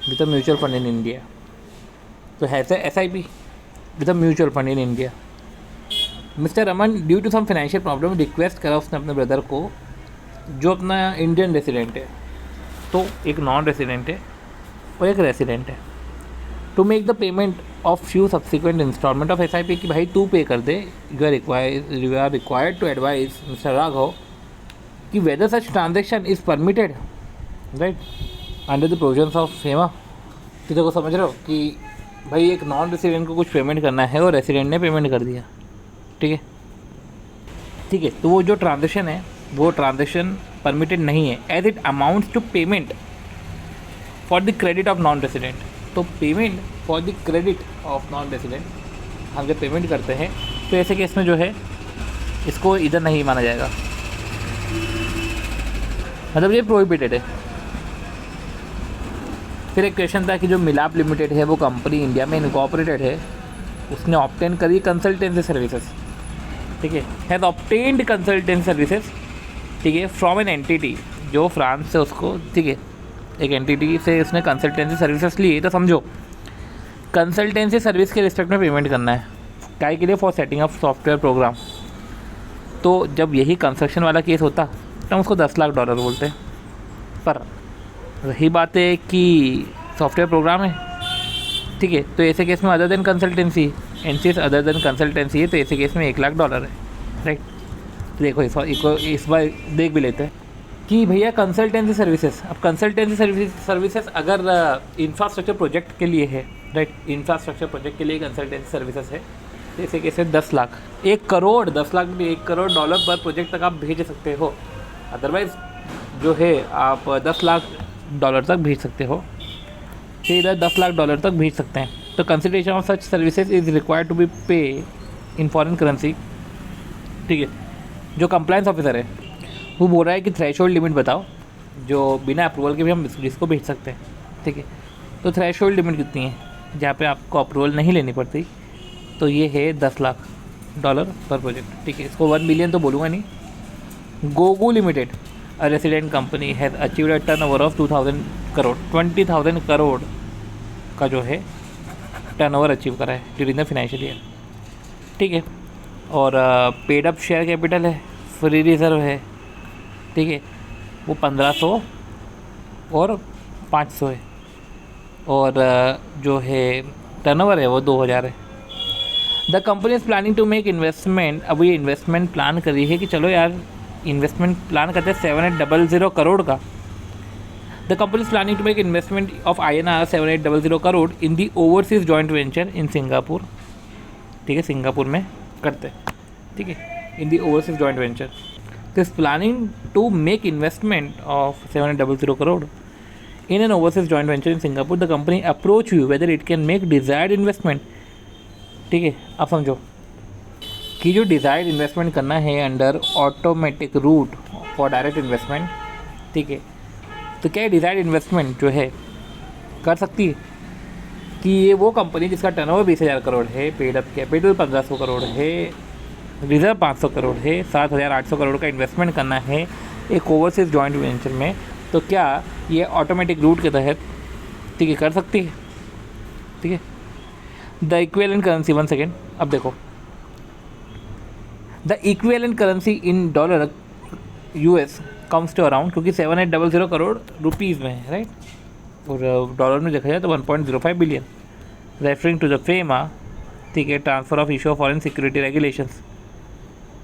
with a mutual fund in India. तो has SIP with a mutual fund in India. Mr Raman due to some financial problem request करा उसने अपने ब्रदर को जो अपना इंडियन रेसिडेंट है, तो एक नॉन रेसिडेंट है और एक रेसिडेंट है, to make the payment of few subsequent installment of SIP कि भाई तू पे कर दे। You are required to advise Mr Raghav कि whether such transaction is permitted right under the provisions of FEMA। तो देखो समझ रहे हो कि भाई एक नॉन रेसिडेंट को कुछ पेमेंट करना है और रेसिडेंट ने पेमेंट कर दिया, ठीक है, ठीक है। तो वो जो ट्रांजेक्शन है वो ट्रांजेक्शन परमिटेड नहीं है, as it amounts to payment for the credit of non resident. तो payment for the credit of non resident हम जब पेमेंट करते हैं तो ऐसे केस में जो है इसको इधर नहीं माना जाएगा, मतलब ये प्रोहिबिटेड है। फिर एक क्वेश्चन था कि जो मिलाप लिमिटेड है वो कंपनी इंडिया में इनकॉर्पोरेटेड है, उसने ऑब्टेन करी कंसल्टेंसी सर्विसेज, ठीक है, हैज़ ऑब्टेन्ड कंसल्टेंसी सर्विसेज, ठीक है, फ्रॉम एन एंटिटी जो फ्रांस से उसको, ठीक है, एक एंटिटी से उसने कंसल्टेंसी सर्विसेज ली। तो समझो कंसल्टेंसी सर्विस के रिस्पेक्ट में पेमेंट करना है, काय के लिए, for setting up software program. तो जब यही कंस्ट्रक्शन वाला केस होता तो हम उसको $10 लाख बोलते हैं, पर वही बात है कि सॉफ्टवेयर प्रोग्राम है, ठीक है। तो ऐसे केस में other than consultancy, NCS other than consultancy है, तो ऐसे केस में $1 लाख है, राइट। तो देखो इस बार देख भी लेते हैं कि भैया कंसल्टेंसी सर्विसेज। अब कंसल्टेंसी सर्विसेज अगर इंफ्रास्ट्रक्चर प्रोजेक्ट के लिए है, राइट, इंफ्रास्ट्रक्चर प्रोजेक्ट के लिए कंसल्टेंसी सर्विसेज है, तो ऐसे केस में 10 लाख, 1 करोड़, 10 लाख भी $1 करोड़ पर प्रोजेक्ट तक आप भेज सकते हो। अदरवाइज़ जो है आप $10 लाख तक भेज सकते हो, तो इधर $10 लाख तक भेज सकते हैं। तो consideration of such services is required to be pay in foreign currency, ठीक है। जो कंप्लायंस ऑफिसर है वो बोल रहा है कि थ्रेशोल्ड लिमिट बताओ जो बिना अप्रूवल के भी हम इसको भेज सकते हैं, ठीक है। तो थ्रेशोल्ड लिमिट कितनी है जहाँ पे आपको अप्रूवल नहीं लेनी पड़ती, तो ये है $10 लाख पर प्रोजेक्ट, ठीक है। इसको 1 बिलियन तो बोलूँगा नहीं। Gogo limited a resident company has achieved a turnover of 2000 crore 20,000 crore का जो है टर्नओवर अचीव करा है ड्यूरिंग द फाइनेंशियल ईयर, ठीक है। और पेड अप शेयर कैपिटल है, फ्री रिजर्व है, ठीक है, वो 1500 और 500 है। और जो है टर्नओवर है वो 2000 है। The company is planning to make investment, अब ये इन्वेस्टमेंट प्लान करी है कि चलो यार इन्वेस्टमेंट प्लान करते हैं 7800 करोड़ का। The company is planning to make investment of INR 7800 crore in the overseas joint venture in Singapore, ठीक है, सिंगापुर में करते हैं, ठीक है, in the overseas joint venture. तो is planning to make investment of 7800 crore in an overseas joint venture in Singapore, the company approach you whether it can make desired investment, ठीक है। अब समझो कि जो डिज़ायर्ड इन्वेस्टमेंट करना है under automatic route for direct investment, ठीक है, तो क्या डिज़ायर्ड इन्वेस्टमेंट जो है कर सकती है कि ये वो कंपनी जिसका टर्नओवर 20,000 करोड़ है, पेड अप कैपिटल 1500 करोड़ है, रिजर्व 500 करोड़ है, 7,800 करोड़ का इन्वेस्टमेंट करना है एक ओवरसीज जॉइंट वेंचर में, तो क्या ये ऑटोमेटिक रूट के तहत, ठीक है, कर सकती है, ठीक है। द इक्विवेलेंट करेंसी, 1 सेकेंड, अब देखो the equivalent currency in dollar US comes to around, क्योंकि 7800 करोड़ रुपीज़ में है, राइट, और डॉलर में देखा जाए तो 1.05 billion, referring to the FEMA, ठीक है, transfer of issue of foreign security regulations,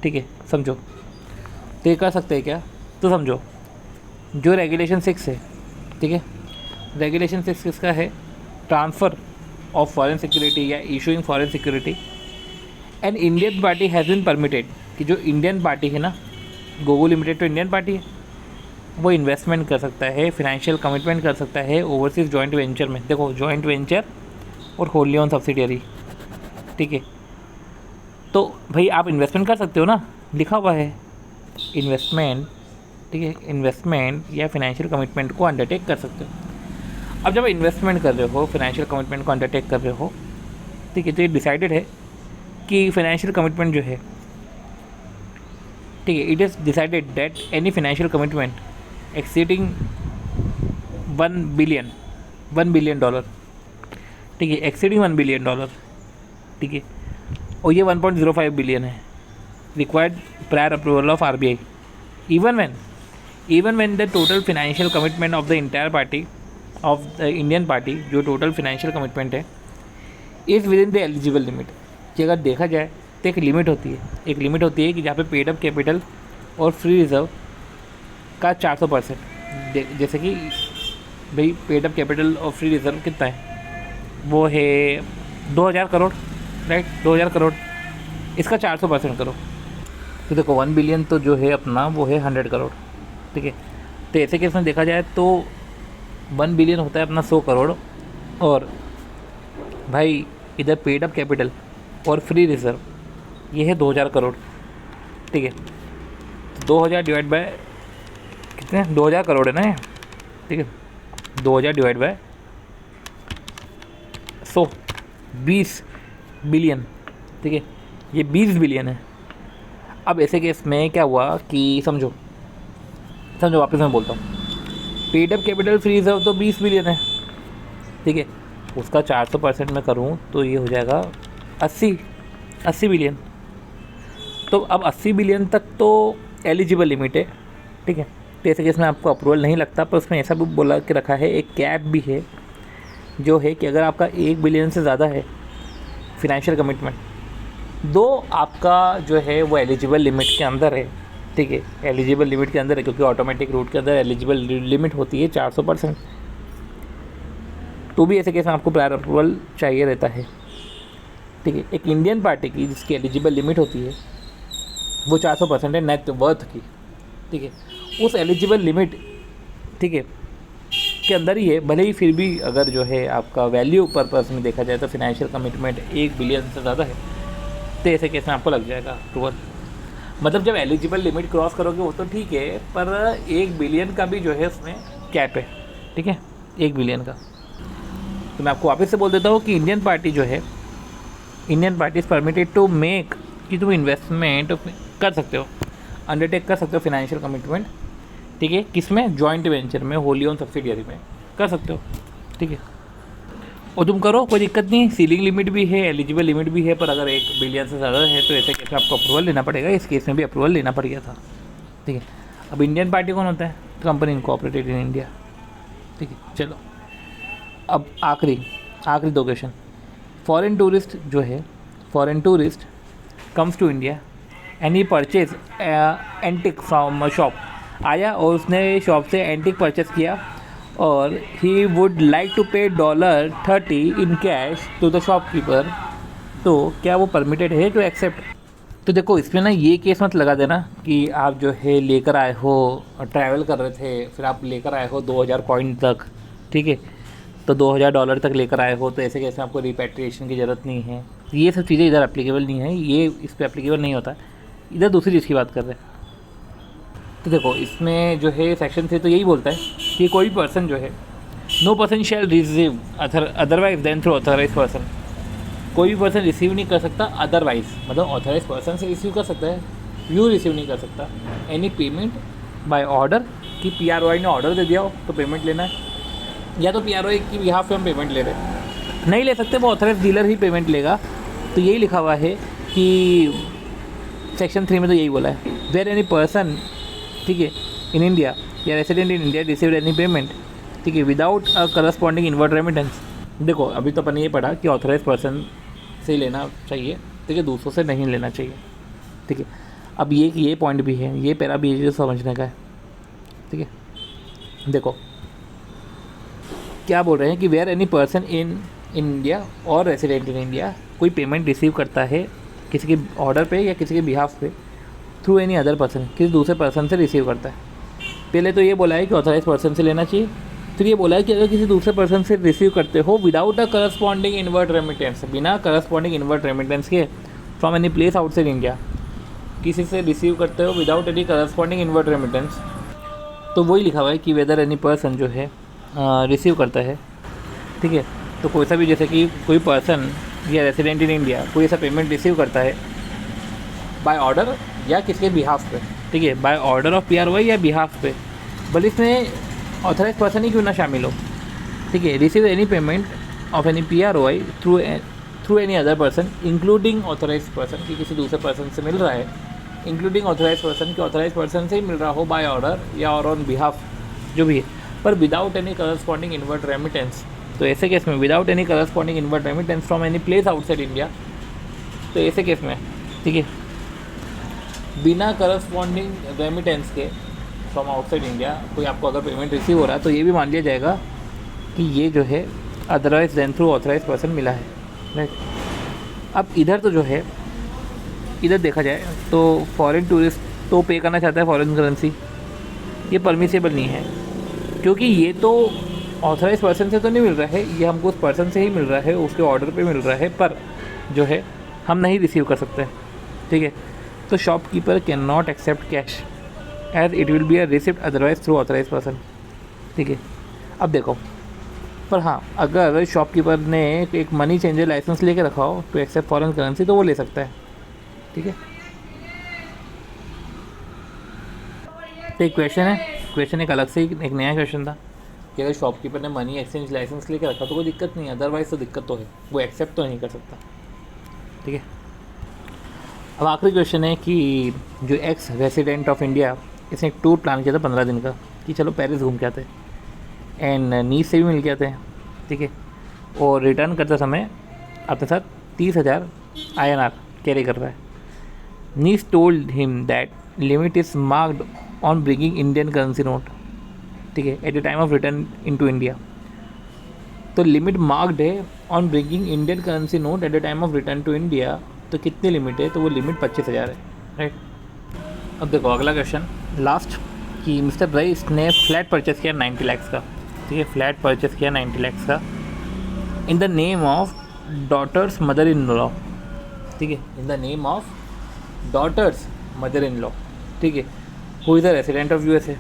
ठीक है, समझो। तो ये कर सकते हैं क्या, तो समझो जो रेगुलेशन 6 है, ठीक है, रेगुलेशन 6 किसका है, ट्रांसफ़र ऑफ फॉरेन सिक्योरिटी या issuing foreign security, and Indian party has been permitted, कि जो इंडियन पार्टी है ना, गोगो लिमिटेड तो इंडियन पार्टी है, वो इन्वेस्टमेंट कर सकता है, फिनेंशियल कमिटमेंट कर सकता है ओवरसीज जॉइंट वेंचर में। देखो जॉइंट वेंचर और होल्ली ऑन सब्सिडियरी, ठीक है। तो भाई आप इन्वेस्टमेंट कर सकते हो ना, लिखा हुआ है इन्वेस्टमेंट, ठीक है, इन्वेस्टमेंट या फिनेंशियल कमिटमेंट को अंडरटेक कर सकते हो। अब जब इन्वेस्टमेंट कर रहे हो, फिनेंशियल कमिटमेंट को अंडरटेक कर रहे हो, ठीक है, तो ये डिसाइडेड है कि फिनेंशियल कमिटमेंट जो है, ठीक है, it is decided that any financial commitment exceeding 1 billion dollar, ठीक है, एक्सीडिंग $1 बिलियन, ठीक है, और ये 1.05 बिलियन है, required prior approval of RBI, even when the total financial commitment of the entire party of the Indian party, जो total financial commitment है, is within the eligible limit, कि अगर देखा जाए तो एक लिमिट होती है कि जहाँ पे पेड अप कैपिटल और फ्री रिजर्व का 400%, जैसे कि भाई पेड अप कैपिटल और फ्री रिजर्व कितना है, वो है 2000 करोड़, राइट, 2000 करोड़, इसका 400% करो, तो देखो 1 बिलियन तो जो है अपना वो है 100 करोड़, ठीक है। तो ऐसे केस में देखा जाए तो 1 बिलियन होता है अपना 100 करोड़, और भाई इधर पेड अप कैपिटल और फ्री रिजर्व ये है 2000 करोड़, ठीक है। 2000 डिवाइड बाय कितने, 2000 करोड़ है ना ये, ठीक है, 2000 डिवाइड बाय 100, 20 बिलियन, ठीक है, ये 20 बिलियन है। अब ऐसे केस में क्या हुआ कि समझो वापस मैं बोलता हूँ, paid up capital free reserve तो 20 बिलियन है, ठीक है, उसका 400% में करूँ तो ये हो जाएगा 80 बिलियन। तो अब 80 बिलियन तक तो एलिजिबल लिमिट है, ठीक है। तो ऐसे केस में आपको अप्रूवल नहीं लगता, पर उसमें ऐसा भी बोला के रखा है, एक कैप भी है जो है कि अगर आपका 1 बिलियन से ज़्यादा है फिनेंशियल कमिटमेंट, दो आपका जो है वो एलिजिबल लिमिट के अंदर है, ठीक है, एलिजिबल लिमिट के अंदर है, क्योंकि ऑटोमेटिक रूट के अंदर एलिजिबल लिमिट होती है 400%, तो भी ऐसे केस में आपको प्रायर अप्रूवल चाहिए रहता है, ठीक है। एक इंडियन पार्टी की जिसकी एलिजिबल लिमिट होती है वो 400% है नेट वर्थ की, ठीक है, उस एलिजिबल लिमिट, ठीक है, के अंदर ही है, भले ही फिर भी अगर जो है आपका वैल्यू पर्पस में देखा जाए तो फिनेंशियल कमिटमेंट 1 बिलियन से ज़्यादा है, तो ऐसे केस में आपको लग जाएगा अप्रूवल। मतलब जब एलिजिबल लिमिट क्रॉस करोगे वो तो ठीक है, पर 1 बिलियन का भी जो है उसमें कैप है, ठीक है, 1 बिलियन का। तो मैं आपको वापस से बोल देता हूँ कि इंडियन पार्टी जो है, Indian party is permitted to make, कि तुम इन्वेस्टमेंट कर सकते हो, अंडरटेक कर सकते हो फाइनेंशियल कमिटमेंट, ठीक है, किसमें, जॉइंट वेंचर में, होली ओन सब्सिडियरी में कर सकते हो, ठीक है, और तुम करो, कोई दिक्कत नहीं। सीलिंग लिमिट भी है, एलिजिबल लिमिट भी है, पर अगर 1 बिलियन से ज़्यादा है तो ऐसे केस में आपको अप्रूवल लेना पड़ेगा। इस केस में भी अप्रूवल लेना पड़ गया था, ठीक है। अब इंडियन पार्टी कौन होता है, कंपनी इनकॉर्पोरेटेड इन इंडिया, ठीक है। चलो अब आखिरी 2 क्वेश्चन। फॉरेन टूरिस्ट जो है, foreign tourist comes to India and he purchase antique from a shop, आया और उसने शॉप से एंटिक परचेज किया और ही would like to pay $30 in cash to the shopkeeper, तो क्या वो परमिटेड है टू एक्सेप्ट? तो देखो इसमें ना ये केस मत लगा देना कि आप जो है लेकर आए हो, ट्रैवल कर रहे थे, फिर आप लेकर आए हो 2000 कॉइन तक, ठीक है, तो $2000 तक लेकर आए हो, तो ऐसे केस में आपको रिपैट्रिएशन की ज़रूरत नहीं है। ये सब चीज़ें इधर एप्लीकेबल नहीं है, ये इस पर एप्लीकेबल नहीं होता। इधर दूसरी चीज़ की बात कर रहे हैं। तो देखो इसमें जो है सेक्शन 3 तो यही बोलता है कि कोई पर्सन जो है, no person shall receive otherwise than through authorise person, कोई भी पर्सन रिसीव नहीं कर सकता अदरवाइज, मतलब ऑथराइज पर्सन से रिसीव कर सकता है, यू रिसीव नहीं कर सकता एनी पेमेंट बाय ऑर्डर, कि PROI ने ऑर्डर दे दिया हो तो पेमेंट लेना है, या तो PROI की बिहाफ पे हम पेमेंट ले रहे हैं, नहीं ले सकते, वो ऑथराइज डीलर ही पेमेंट लेगा। तो यही लिखा हुआ है कि सेक्शन 3 में तो यही बोला है, वेयर एनी पर्सन, ठीक है, इन इंडिया या resident in India received any payment, ठीक है, without a corresponding inward remittance. देखो अभी तो अपन ने ये पढ़ा कि ऑथराइज पर्सन से लेना चाहिए, ठीक है, दूसरों से नहीं लेना चाहिए, ठीक है। अब ये पॉइंट भी है, ये पैरा भी है समझने का है, ठीक है। देखो क्या बोल रहे हैं कि where any person in India और रेसिडेंट इन इंडिया कोई पेमेंट रिसीव करता है किसी के ऑर्डर पे या किसी के बिहाफ पे थ्रू एनी अदर पर्सन, किसी दूसरे पर्सन से रिसीव करता है। पहले तो ये बोला है कि ऑथराइज पर्सन से लेना चाहिए, फिर ये बोला है कि अगर किसी दूसरे पर्सन से रिसीव करते हो without a corresponding inward remittance, बिना करस्पॉन्डिंग इनवर्ड रेमिटेंस के, from any place outside India, किसी से रिसीव करते हो without any corresponding inward remittance, तो वही लिखा हुआ है कि वेदर एनी पर्सन जो है रिसीव करता है, ठीक है। तो कोई सा भी, जैसे कि कोई पर्सन या रेसिडेंट इन इंडिया कोई ऐसा पेमेंट रिसीव करता है बाय ऑर्डर या किसके बिहाफ पे, ठीक है, बाय ऑर्डर ऑफ PROI या बिहाफ पे, भले इसमें ऑथराइज पर्सन ही क्यों ना शामिल हो, ठीक है, receive any payment of any PROI through any other person including authorise person, कि किसी दूसरे पर्सन से मिल रहा है, इंक्लूडिंग ऑथराइज पर्सन, कि ऑथराइज पर्सन से ही मिल रहा हो बाय ऑर्डर या और ऑन बिहाफ जो भी है, पर without any corresponding inward remittance. तो ऐसे केस में without any corresponding inward remittance from any place outside India, तो ऐसे केस में, ठीक है, बिना करस्पॉन्डिंग रेमिटेंस के फ्रॉम आउटसाइड इंडिया कोई आपको अगर पेमेंट रिसीव हो रहा है तो ये भी मान लिया जाएगा कि ये जो है otherwise than through authorise person मिला है, राइट। अब इधर तो जो है, इधर देखा जाए तो फॉरेन टूरिस्ट तो पे करना चाहता है फॉरेन करेंसी, ये परमिसेबल नहीं है, क्योंकि ये तो ऑथराइज पर्सन से तो नहीं मिल रहा है, ये हमको उस पर्सन से ही मिल रहा है, उसके ऑर्डर पे मिल रहा है, पर जो है हम नहीं रिसीव कर सकते, ठीक है। तो shopkeeper can not accept cash as it will be a receipt otherwise through authorise person, ठीक है। अब देखो, पर हाँ, अगर शॉपकीपर ने एक मनी चेंजर लाइसेंस लेके रखा हो टू एक्सेप्ट फॉरेन करेंसी तो वो ले सकता है, ठीक है। तो एक क्वेश्चन एक अलग से एक नया क्वेश्चन था कि अगर शॉपकीपर ने मनी एक्सचेंज लाइसेंस लेके रखा तो कोई दिक्कत नहीं है, अदरवाइज तो दिक्कत तो है, वो एक्सेप्ट तो नहीं कर सकता, ठीक है। अब आखिरी क्वेश्चन है कि जो एक्स रेसिडेंट ऑफ इंडिया, इसने एक टूर प्लान किया था 15 दिन का कि चलो पेरिस घूम के आते हैं एंड नीस से भी मिल के आते हैं, ठीक है, और रिटर्न करते समय अपने साथ 30,000 INR कैरी कर रहा है। Niece told him that limit is marked on bringing Indian currency note, ठीक है, at the time of return into India. तो लिमिट मार्क्ड है on bringing Indian currency note at the time of return to India, तो कितनी limit है, तो वो limit 25,000 है, राइट। अब देखो अगला क्वेश्चन लास्ट, कि मिस्टर रईस ने फ्लैट परचेस किया 90 लाख का, ठीक है, फ्लैट परचेस किया 90 लाख का in the name of daughter's mother in law, ठीक है, in the name of daughter's mother in law, ठीक है, who is a resident of USA।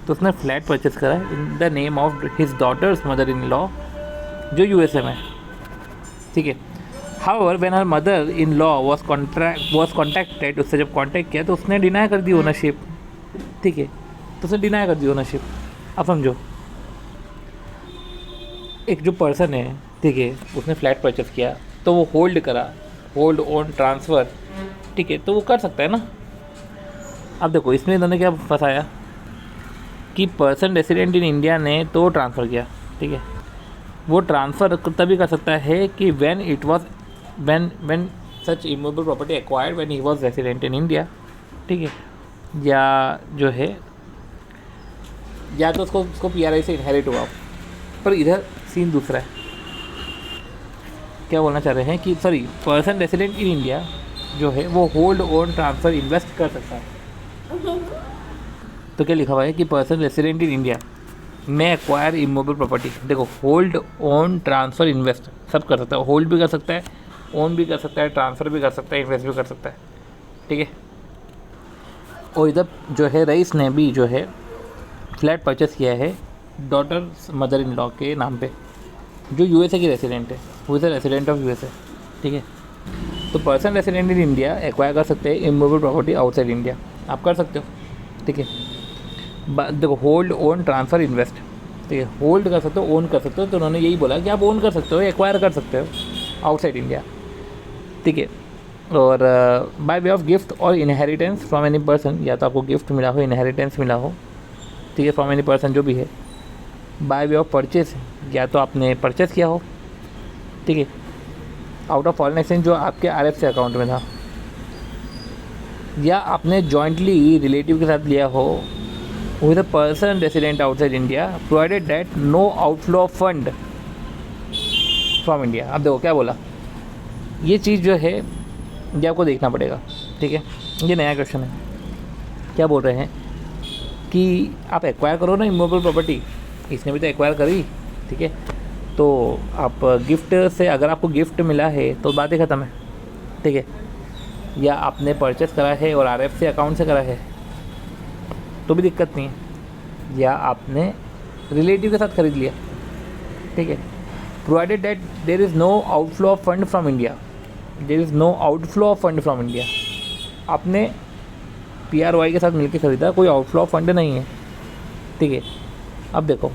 तो उसने फ्लैट परचेस करा in the name of his daughter's mother in law जो USA में, ठीक है। However when her mother in law was contacted, उससे जब कॉन्टैक्ट किया तो उसने डिनाई कर दी ओनरशिप, ठीक है, तो उसने डिनाई कर दी ओनरशिप। अब समझो, एक जो पर्सन है, ठीक है, उसने फ्लैट परचेस किया तो वो होल्ड करा, होल्ड ऑन ट्रांसफ़र, ठीक है, तो वो कर सकता है ना। अब देखो इसमें इन्होंने क्या फंसाया कि पर्सन रेसिडेंट इन इंडिया ने तो ट्रांसफ़र किया, ठीक है, वो ट्रांसफ़र तभी कर सकता है कि when such immovable property acquired when he was resident in India, ठीक है, या जो है या तो उसको पीआरआई से इनहेरिट हुआ। पर इधर सीन दूसरा है, क्या बोलना चाह रहे हैं कि sorry, person resident in India जो है वो होल्ड ऑन ट्रांसफ़र इन्वेस्ट कर सकता है। तो क्या लिखा हुआ है कि पर्सन रेसिडेंट इन इंडिया में एक्वायर इमूवेबल प्रॉपर्टी। देखो, होल्ड ऑन ट्रांसफ़र इन्वेस्ट सब कर सकता है, होल्ड भी कर सकता है, ओन भी कर सकता है, ट्रांसफ़र भी कर सकता है, इन्वेस्ट भी कर सकता है, ठीक है। और इधर जो है रईस ने भी जो है फ्लैट परचेस किया है डॉटर मदर इन लॉ के नाम पे, जो यूएसए की रेसिडेंट है, वो is a resident of USA, ठीक है। तो person resident in India acquire कर सकते हैं इमूवेबल प्रॉपर्टी आउटसाइड इंडिया, आप कर सकते हो, ठीक है। देखो, होल्ड ओन ट्रांसफ़र इन्वेस्ट, ठीक है, होल्ड कर सकते हो, ओन कर सकते हो, तो उन्होंने यही बोला कि आप ओन कर सकते हो, एक्वायर कर सकते हो आउटसाइड इंडिया, ठीक है। और बाय वे ऑफ गिफ्ट और इनहेरिटेंस फ्रॉम एनी पर्सन, या तो आपको गिफ्ट मिला हो, इनहेरिटेंस मिला हो, ठीक है, फ्रॉम एनी पर्सन जो भी है। बाय वे ऑफ परचेस, या तो आपने परचेस किया हो, ठीक है, आउट ऑफ फॉरेन एक्सचेंज जो आपके आरएफसी अकाउंट में था, या आपने जॉइंटली रिलेटिव के साथ लिया हो with a person resident outside India provided that no outflow of fund from India. अब देखो क्या बोला, ये चीज़ जो है ये आपको देखना पड़ेगा, ठीक है। ये नया क्वेश्चन है, क्या बोल रहे हैं कि आप एक्वायर करो ना इमूवेबल प्रॉपर्टी, इसने भी तो एक्वायर करी, ठीक है, तो आप गिफ्ट से, अगर आपको गिफ्ट मिला है तो बात ही ख़त्म है, ठीक है, या आपने परचेस करा है और आरएफसी अकाउंट से करा है तो भी दिक्कत नहीं है, या आपने रिलेटिव के साथ खरीद लिया, ठीक है, provided that there is no outflow of fund from India, there is no outflow of fund from India, आपने पीआरवाई के साथ मिलकर ख़रीदा, कोई आउटफ्लो ऑफ फंड नहीं है, ठीक है। अब देखो,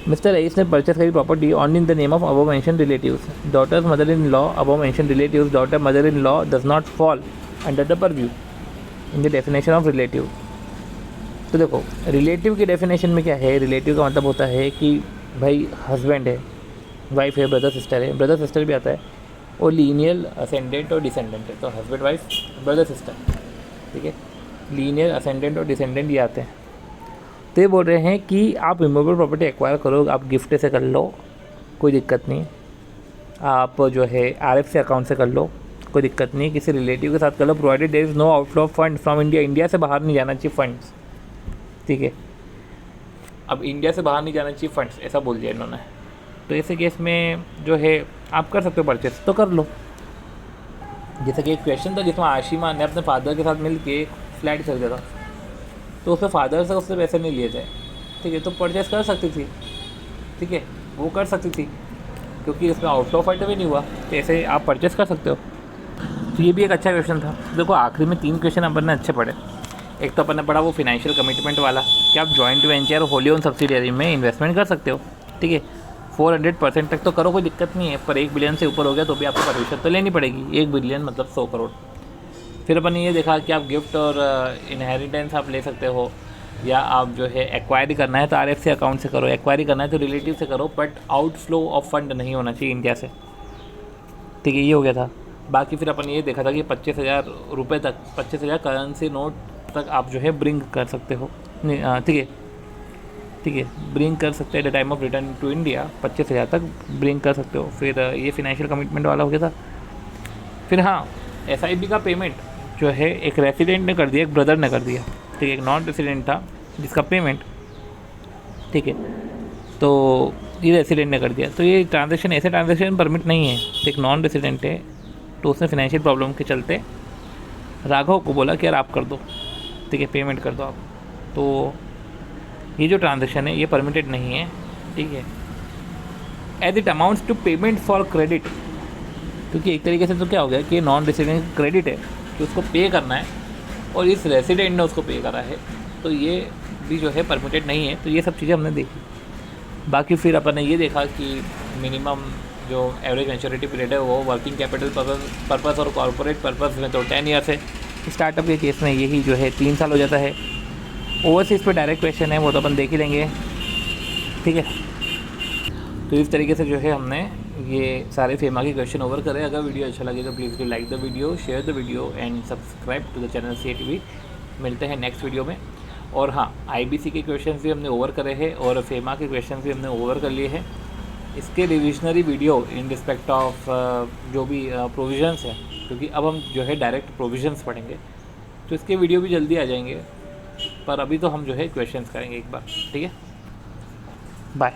मिस्टर रईस ने परचेस करी property on in the name of above mention relatives, daughter's mother in law above mention relatives, daughter mother in law does not fall under the purview in the definition of relative. तो देखो, relative की definition में क्या है, relative का मतलब होता है कि भाई हस्बैंड है, वाइफ है, ब्रदर सिस्टर है, ब्रदर सिस्टर भी आता है, और लीनियर असेंडेंट और डिसेंडेंट है, तो हस्बैंड वाइफ ब्रदर सिस्टर, ठीक है, लीनियर असेंडेंट और डिसेंडेंट ये आते हैं। तो ये बोल रहे हैं कि आप इमूवेबल प्रॉपर्टी एक्वायर करो, आप गिफ्ट से कर लो, कोई दिक्कत नहीं, आप जो है आरएफसी अकाउंट से कर लो, कोई दिक्कत नहीं, किसी रिलेटिव के साथ कर लो, provided there is no outflow of fund from India, India से बाहर नहीं जाना चाहिए फंड्स, ठीक है। अब इंडिया से बाहर नहीं जाना चाहिए फंड्स, ऐसा बोल दिया इन्होंने, तो ऐसे केस में जो है आप कर सकते हो परचेस, तो कर लो। जैसे कि एक क्वेश्चन था जिसमें आशिमा ने अपने फादर के साथ मिल के फ्लैट खरीदा था, तो उसमें फादर से उससे पैसे नहीं लिए थे, ठीक है, तो परचेस कर सकती थी, ठीक है, वो कर सकती थी क्योंकि इसमें आउटफ्लो फंड भी नहीं हुआ, तो ऐसे आप परचेस कर सकते हो। तो ये भी एक अच्छा क्वेश्चन था। देखो, आखिरी में 3 क्वेश्चन अपन ने अच्छे पढ़े। एक तो अपन ने पढ़ा वो फिनेंशियल कमिटमेंट वाला कि आप joint venture Holi own subsidiary में इन्वेस्टमेंट कर सकते हो, ठीक है, 400% तक तो करो, कोई दिक्कत नहीं है, पर 1 बिलियन से ऊपर हो गया तो भी आपको परमिशन तो लेनी पड़ेगी, 1 बिलियन मतलब 100 करोड़। फिर अपन ने ये देखा कि आप गिफ्ट और इनहेरिटेंस आप ले सकते हो, या आप जो है एक्वायरी करना है तो आरएफसी अकाउंट से करो, एक्वायरी करना है तो रिलेटिव से करो, बट आउटफ्लो ऑफ फंड नहीं होना चाहिए इंडिया से, ठीक है, ये हो गया था। बाकी फिर अपन ये देखा था कि 25,000 रुपये तक, 25,000 करेंसी नोट तक आप जो है ब्रिंग कर सकते हो, ठीक है, ठीक है, ब्रिंग कर सकते हैं at the time of return to India, 25,000 तक ब्रिंग कर सकते हो। फिर ये फिनेंशियल कमिटमेंट वाला हो गया था। फिर हाँ, एसआईपी का पेमेंट जो है एक रेसिडेंट ने कर दिया, एक ब्रदर ने कर दिया, ठीक है, एक नॉन रेसिडेंट था जिसका पेमेंट, ठीक है, तो ये रेसिडेंट ने कर दिया। तो ये ट्रांजेक्शन, ऐसे ट्रांजेक्शन परमिट नहीं है, तो एक नॉन रेसिडेंट है, तो उसने फिनेंशियल प्रॉब्लम के चलते राघव को बोला कि यार आप कर दो, ठीक है, पेमेंट कर दो आप, तो ये जो ट्रांजेक्शन है ये परमिटेड नहीं है, ठीक है। As it amounts to payment for credit, क्योंकि एक तरीके से तो क्या हो गया कि नॉन रेसिडेंट क्रेडिट है कि उसको पे करना है और इस रेसिडेंट ने उसको पे करा है, तो ये भी जो है परमिटेड नहीं है। तो ये सब चीज़ें हमने देखी। बाकी फिर अपन ने ये देखा कि मिनिमम जो एवरेज मैच्योरिटी पीरियड है वो वर्किंग कैपिटल पर्पस और कॉर्पोरेट पर्पस में तो 10 ईयर्स है। स्टार्टअप के केस में यही जो है 3 साल हो जाता है। ओवरसीज़ पे डायरेक्ट क्वेश्चन है, वो तो अपन देख ही लेंगे, ठीक है। तो इस तरीके से जो है हमने ये सारे फेमा के क्वेश्चन ओवर करे। अगर वीडियो अच्छा लगे तो please do like the video, share the video and subscribe to the channel CATV। मिलते हैं नेक्स्ट वीडियो में। और हाँ, IBC के क्वेश्चंस भी हमने ओवर करे हैं और फेमा के क्वेश्चंस भी हमने ओवर कर लिए हैं। इसके revisionary video in respect of जो भी प्रोविजंस है, क्योंकि अब हम जो है डायरेक्ट प्रोविजंस पढ़ेंगे, तो इसके वीडियो भी जल्दी आ जाएंगे। पर अभी तो हम जो है क्वेश्चंस करेंगे एक बार, ठीक है। बाय।